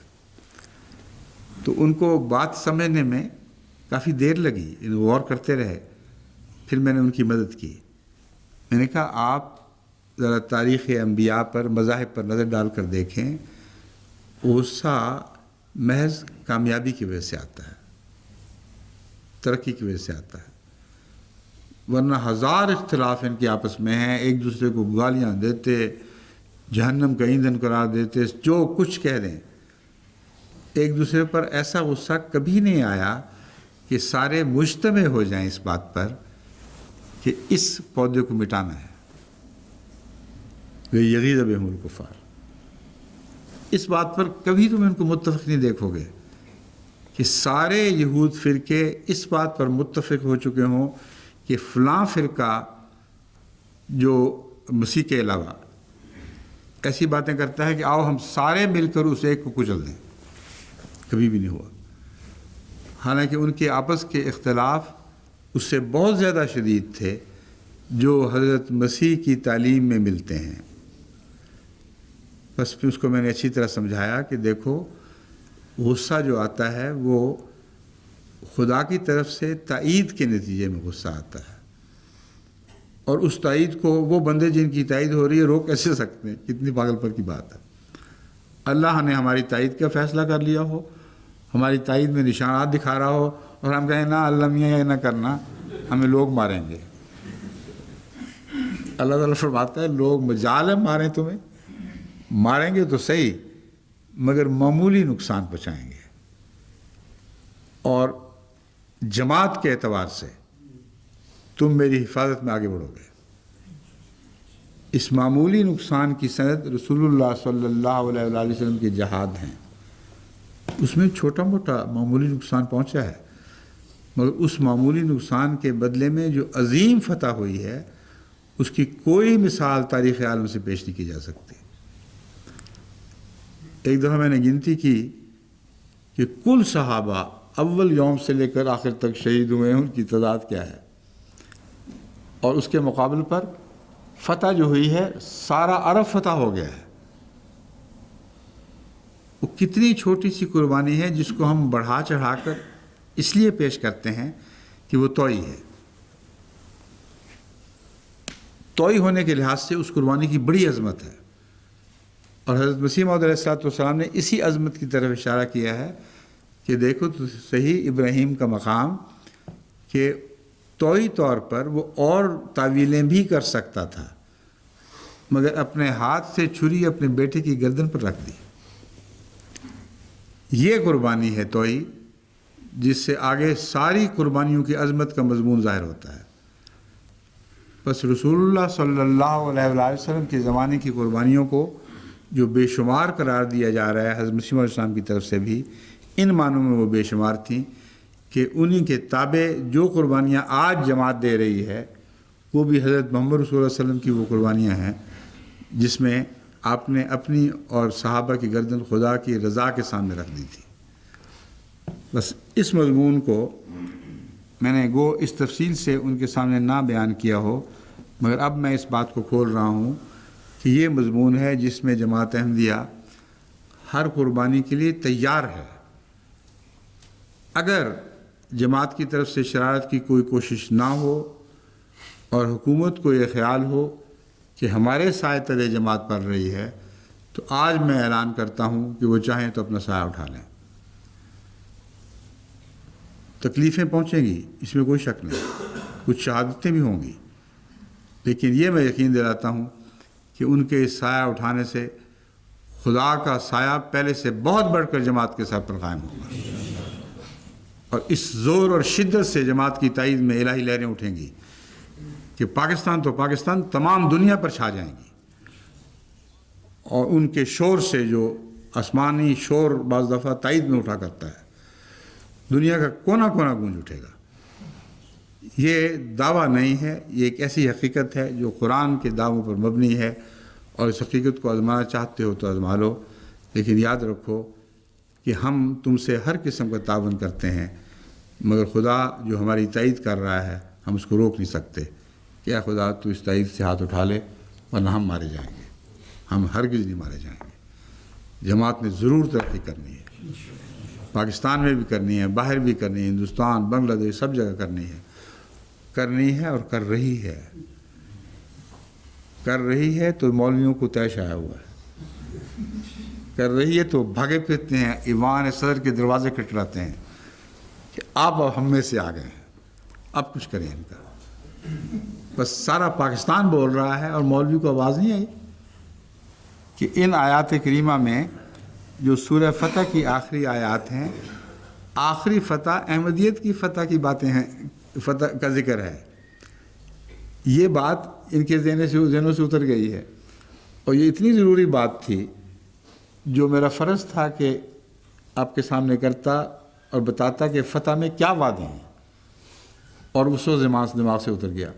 تو ان کو بات سمجھنے میں کافی دیر لگی، غور کرتے رہے، پھر میں نے ان کی مدد کی۔ میں نے کہا آپ ذرا تاریخ انبیاء پر، مذاہب پر نظر ڈال کر دیکھیں، غصہ محض کامیابی کی وجہ سے آتا ہے، ترقی کی وجہ سے آتا ہے، ورنہ ہزار اختلاف ان کے آپس میں ہیں، ایک دوسرے کو گالیاں دیتے، جہنم کا ایندھن قرار دیتے، جو کچھ کہہ دیں، ایک دوسرے پر ایسا غصہ کبھی نہیں آیا کہ سارے مجتمع ہو جائیں اس بات پر کہ اس پودے کو مٹانا ہے۔ یغیظ بہم الکفار، اس بات پر کبھی تم ان کو متفق نہیں دیکھو گے کہ سارے یہود فرقے اس بات پر متفق ہو چکے ہوں کہ فلاں فرقہ جو مسیح کے علاوہ ایسی باتیں کرتا ہے کہ آؤ ہم سارے مل کر اس ایک کو کچل دیں، کبھی بھی نہیں ہوا۔ حالانکہ ان کے آپس کے اختلاف اس سے بہت زیادہ شدید تھے جو حضرت مسیح کی تعلیم میں ملتے ہیں۔ بس پھر اس کو میں نے اچھی طرح سمجھایا کہ دیکھو غصہ جو آتا ہے وہ خدا کی طرف سے تائید کے نتیجے میں غصہ آتا ہے، اور اس تائید کو وہ بندے جن کی تائید ہو رہی ہے روک کیسے سکتے ہیں؟ کتنی پاگل پر کی بات ہے۔ اللہ نے ہماری تائید کا فیصلہ کر لیا ہو، ہماری تائید میں نشانات دکھا رہا ہو، اور ہم کہیں نہ اللہ میاں یہ نہ کرنا، ہمیں لوگ ماریں گے۔ اللہ تعالیٰ فرماتا ہے لوگ مجال ہے ماریں، تمہیں ماریں گے تو صحیح مگر معمولی نقصان پہنچائیں گے، اور جماعت کے اعتبار سے تم میری حفاظت میں آگے بڑھو گے۔ اس معمولی نقصان کی سند رسول اللہ صلی اللہ علیہ وآلہ وسلم کے جہاد ہیں، اس میں چھوٹا موٹا معمولی نقصان پہنچا ہے، مگر اس معمولی نقصان کے بدلے میں جو عظیم فتح ہوئی ہے اس کی کوئی مثال تاریخ عالم سے پیش نہیں کی جا سکتی۔ ایک دفعہ میں نے گنتی کی کہ کل صحابہ اول یوم سے لے کر آخر تک شہید ہوئے ہیں، ان کی تعداد کیا ہے، اور اس کے مقابل پر فتح جو ہوئی ہے سارا عرب فتح ہو گیا ہے۔ وہ کتنی چھوٹی سی قربانی ہے جس کو ہم بڑھا چڑھا کر اس لیے پیش کرتے ہیں کہ وہ توئی ہے۔ توئی ہونے کے لحاظ سے اس قربانی کی بڑی عظمت ہے، اور حضرت مسیح موعود علیہ السلام نے اسی عظمت کی طرف اشارہ کیا ہے کہ دیکھو تو صحیح ابراہیم کا مقام کہ توئی طور پر وہ اور تعویلیں بھی کر سکتا تھا، مگر اپنے ہاتھ سے چھری اپنے بیٹے کی گردن پر رکھ دی۔ یہ قربانی ہے توئی، جس سے آگے ساری قربانیوں کی عظمت کا مضمون ظاہر ہوتا ہے۔ بس رسول اللہ صلی اللہ علیہ وآلہ وسلم کے زمانے کی قربانیوں کو جو بے شمار قرار دیا جا رہا ہے حضرت مسیح علیہ السلام کی طرف سے بھی، ان معنوں میں وہ بے شمار تھیں کہ انہی کے تابع جو قربانیاں آج جماعت دے رہی ہے وہ بھی حضرت محمد رسول اللہ علیہ وسلم کی وہ قربانیاں ہیں جس میں آپ نے اپنی اور صحابہ کی گردن خدا کی رضا کے سامنے رکھ دی تھی۔ بس اس مضمون کو میں نے گو اس تفصیل سے ان کے سامنے نہ بیان کیا ہو، مگر اب میں اس بات کو کھول رہا ہوں کہ یہ مضمون ہے جس میں جماعت احمدیہ ہر قربانی کے لیے تیار ہے۔ اگر جماعت کی طرف سے شرارت کی کوئی کوشش نہ ہو اور حکومت کو یہ خیال ہو کہ ہمارے سائے تلے جماعت پڑ رہی ہے، تو آج میں اعلان کرتا ہوں کہ وہ چاہیں تو اپنا سایہ اٹھا لیں۔ تکلیفیں پہنچیں گی، اس میں کوئی شک نہیں، کچھ شہادتیں بھی ہوں گی، لیکن یہ میں یقین دلاتا ہوں کہ ان کے اس سایہ اٹھانے سے خدا کا سایہ پہلے سے بہت بڑھ کر جماعت کے سر پر قائم ہوگا، اور اس زور اور شدت سے جماعت کی تائید میں الہی لہریں اٹھیں گی کہ پاکستان تو پاکستان تمام دنیا پر چھا جائیں گی، اور ان کے شور سے جو آسمانی شور بعض دفعہ تائید میں اٹھا کرتا ہے، دنیا کا کونا کونا گونج اٹھے گا۔ یہ دعویٰ نہیں ہے، یہ ایک ایسی حقیقت ہے جو قرآن کے دعووں پر مبنی ہے، اور اس حقیقت کو آزمانا چاہتے ہو تو آزما لو، لیکن یاد رکھو کہ ہم تم سے ہر قسم کا تعاون کرتے ہیں، مگر خدا جو ہماری تائید کر رہا ہے ہم اس کو روک نہیں سکتے کہ اے خدا تو اس تائید سے ہاتھ اٹھا لے ورنہ ہم مارے جائیں گے۔ ہم ہرگز نہیں مارے جائیں گے۔ جماعت نے ضرور ترقی کرنی ہے، پاکستان میں بھی کرنی ہے، باہر بھی کرنی ہے، ہندوستان، بنگلہ دیش، سب جگہ کرنی ہے اور کر رہی ہے تو مولویوں کو طے آیا ہوا ہے، کر رہی ہے تو بھاگے پھرتے ہیں، ایوان صدر کے دروازے کھٹکھٹاتے ہیں کہ آپ اب ہم میں سے آ گئے ہیں، اب کچھ کریں ان کا۔ بس سارا پاکستان بول رہا ہے اور مولوی کو آواز نہیں آئی کہ ان آیات کریمہ میں جو سورہ فتح کی آخری آیات ہیں، آخری فتح احمدیت کی فتح کی باتیں ہیں، فتح کا ذکر ہے۔ یہ بات ان کے ذہنوں سے اتر گئی ہے، اور یہ اتنی ضروری بات تھی جو میرا فرض تھا کہ آپ کے سامنے کرتا اور بتاتا کہ فتح میں کیا وعدے ہیں، اور اس و دماغ سے اتر گیا۔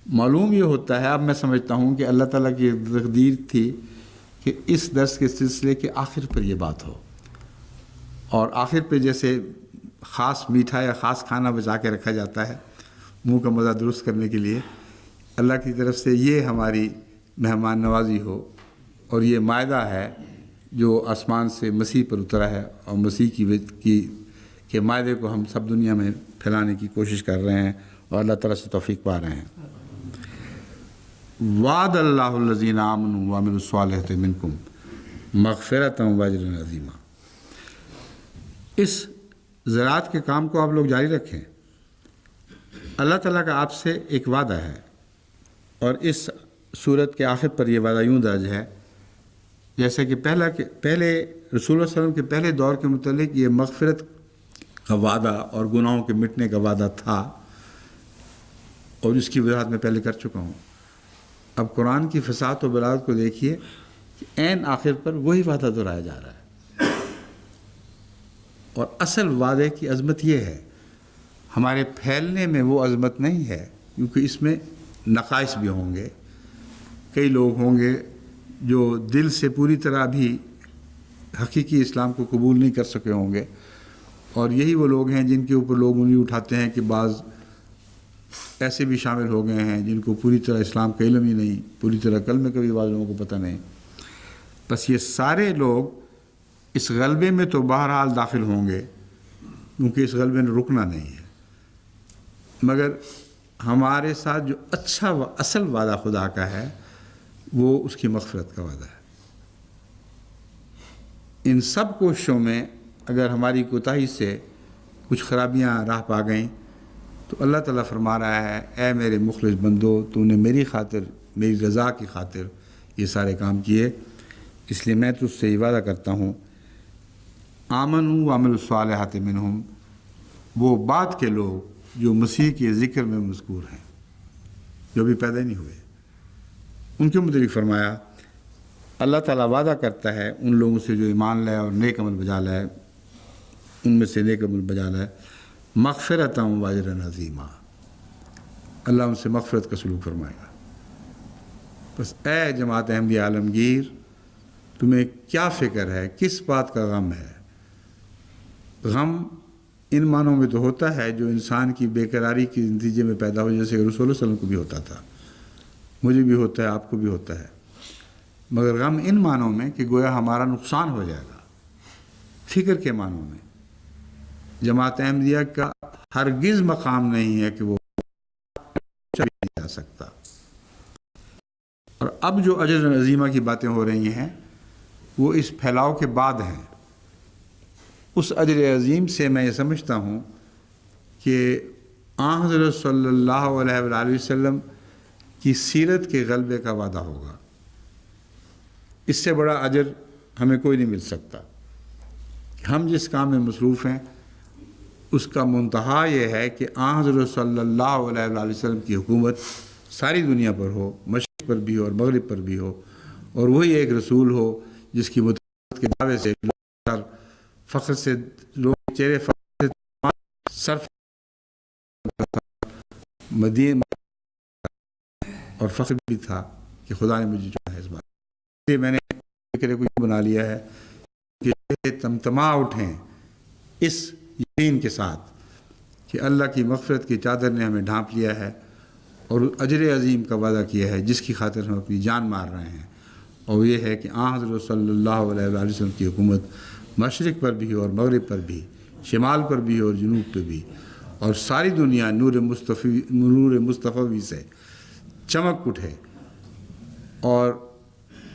معلوم یہ ہوتا ہے، اب میں سمجھتا ہوں کہ اللہ تعالیٰ کی تقدیر تھی کہ اس درس کے سلسلے کے آخر پر یہ بات ہو، اور آخر پہ جیسے خاص میٹھا یا خاص کھانا بچا کے رکھا جاتا ہے منہ کا مزہ درست کرنے کے لیے، اللہ کی طرف سے یہ ہماری مہمان نوازی ہو، اور یہ مائدہ ہے جو آسمان سے مسیح پر اترا ہے، اور مسیح کے مائدے کو ہم سب دنیا میں پھیلانے کی کوشش کر رہے ہیں، اور اللہ تعالیٰ سے توفیق پا رہے ہیں۔ وعد اللہ الذین آمنوا وعملوا الصالحات منکم مغفرۃ واجرا عظیما۔ اس زراعت کے کام کو آپ لوگ جاری رکھیں۔ اللہ تعالیٰ کا آپ سے ایک وعدہ ہے، اور اس صورت کے آخر پر یہ وعدہ یوں درج ہے جیسے کہ پہلے رسول اللہ صلی اللہ علیہ وسلم کے پہلے دور کے متعلق یہ مغفرت کا وعدہ اور گناہوں کے مٹنے کا وعدہ تھا، اور اس کی وضاحت میں پہلے کر چکا ہوں۔ اب قرآن کی فصاحت و بلاغت کو دیکھیے کہ عین آخر پر وہی وعدہ دہرایا جا رہا ہے، اور اصل وعدے کی عظمت یہ ہے، ہمارے پھیلنے میں وہ عظمت نہیں ہے، کیونکہ اس میں نقائص بھی ہوں گے، کئی لوگ ہوں گے جو دل سے پوری طرح بھی حقیقی اسلام کو قبول نہیں کر سکے ہوں گے، اور یہی وہ لوگ ہیں جن کے اوپر لوگ انگلی اٹھاتے ہیں کہ بعض ایسے بھی شامل ہو گئے ہیں جن کو پوری طرح اسلام کا علم ہی نہیں، پوری طرح کلمے کا بھی بعض لوگوں کو پتہ نہیں۔ بس یہ سارے لوگ اس غلبے میں تو بہرحال داخل ہوں گے، کیونکہ اس غلبے نے رکنا نہیں ہے، مگر ہمارے ساتھ جو اچھا اصل وعدہ خدا کا ہے وہ اس کی مغفرت کا وعدہ ہے۔ ان سب کوششوں میں اگر ہماری کوتاہی سے کچھ خرابیاں راہ پا گئیں تو اللہ تعالیٰ فرما رہا ہے، اے میرے مخلص بندو، تو نے میری خاطر، میری رضا کی خاطر یہ سارے کام کیے، اس لیے میں تجھ سے یہ وعدہ کرتا ہوں، آمنوا وعملوا الصالحات منہم، وہ بعد کے لوگ جو مسیح کے ذکر میں مذکور ہیں، جو بھی پیدا نہیں ہوئے، ان کے متعلق فرمایا اللہ تعالیٰ وعدہ کرتا ہے ان لوگوں سے جو ایمان لائے اور نیک عمل بجا لائے، ان میں سے نیک عمل بجا لائے، مغفرۃ و اجرا عظیما، اللہ ان سے مغفرت کا سلوک فرمائے گا۔ بس اے جماعت احمدیہ عالمگیر، تمہیں کیا فکر ہے، کس بات کا غم ہے؟ غم ان معنوں میں تو ہوتا ہے جو انسان کی بے قراری کے نتیجے میں پیدا ہو، جیسے رسول اللہ صلی اللہ علیہ وسلم کو بھی ہوتا تھا، مجھے بھی ہوتا ہے، آپ کو بھی ہوتا ہے۔ مگر غم ان معنوں میں کہ گویا ہمارا نقصان ہو جائے گا، فکر کے معنوں میں۔ جماعت احمدیہ کا ہرگز مقام نہیں ہے کہ وہ چلا نہیں جا سکتا۔ اور اب جو اجر عظیمہ کی باتیں ہو رہی ہیں وہ اس پھیلاؤ کے بعد ہیں۔ اس اجر عظیم سے میں یہ سمجھتا ہوں کہ آن حضرت صلی اللہ علیہ وآلہ وسلم کی سیرت کے غلبے کا وعدہ ہوگا۔ اس سے بڑا اجر ہمیں کوئی نہیں مل سکتا۔ ہم جس کام میں مصروف ہیں اس کا منتہا یہ ہے کہ آن حضرت صلی اللہ علیہ وآلہ وسلم کی حکومت ساری دنیا پر ہو، مشرق پر بھی ہو اور مغرب پر بھی ہو، اور وہی ایک رسول ہو جس کی مطابقت کے دعوے سے فخر سے لوگ چہرے فخر سے صرف مدینہ اور فخر بھی تھا کہ خدا نے مجھے چنا ہے۔ اس بات اس لیے میں نے فکر کو یہ بنا لیا ہے کہ تمتما اٹھیں اس یقین کے ساتھ کہ اللہ کی مغفرت کی چادر نے ہمیں ڈھانپ لیا ہے اور اجر عظیم کا وعدہ کیا ہے جس کی خاطر ہم اپنی جان مار رہے ہیں، اور یہ ہے کہ آن حضرت صلی اللہ علیہ وآلہ وسلم کی حکومت مشرق پر بھی ہو اور مغرب پر بھی، شمال پر بھی اور جنوب پہ بھی، اور ساری دنیا نور مصطفی سے چمک اٹھے، اور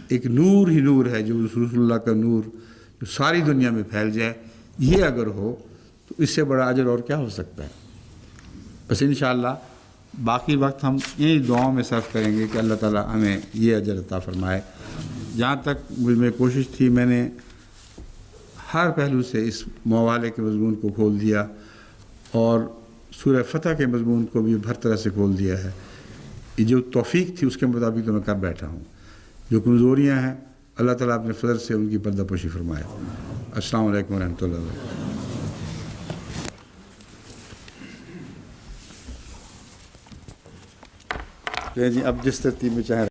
ایک نور ہی نور ہے جو رسول اللہ کا نور جو ساری دنیا میں پھیل جائے۔ یہ اگر ہو تو اس سے بڑا اجر اور کیا ہو سکتا ہے؟ بس انشاءاللہ باقی وقت ہم انہی دعاؤں میں صرف کریں گے کہ اللہ تعالیٰ ہمیں یہ اجر عطا فرمائے۔ جہاں تک مجھ میں کوشش تھی میں نے ہر پہلو سے اس موالے کے مضمون کو کھول دیا اور سورہ فتح کے مضمون کو بھی ہر طرح سے کھول دیا ہے۔ یہ جو توفیق تھی اس کے مطابق تو میں کر بیٹھا ہوں، جو کمزوریاں ہیں اللہ تعالیٰ اپنے فضل سے ان کی پردہ پوشی فرمائے۔ السلام علیکم ورحمۃ اللہ وبرکاتہ۔ جی اب جس ترتیب میں چاہیں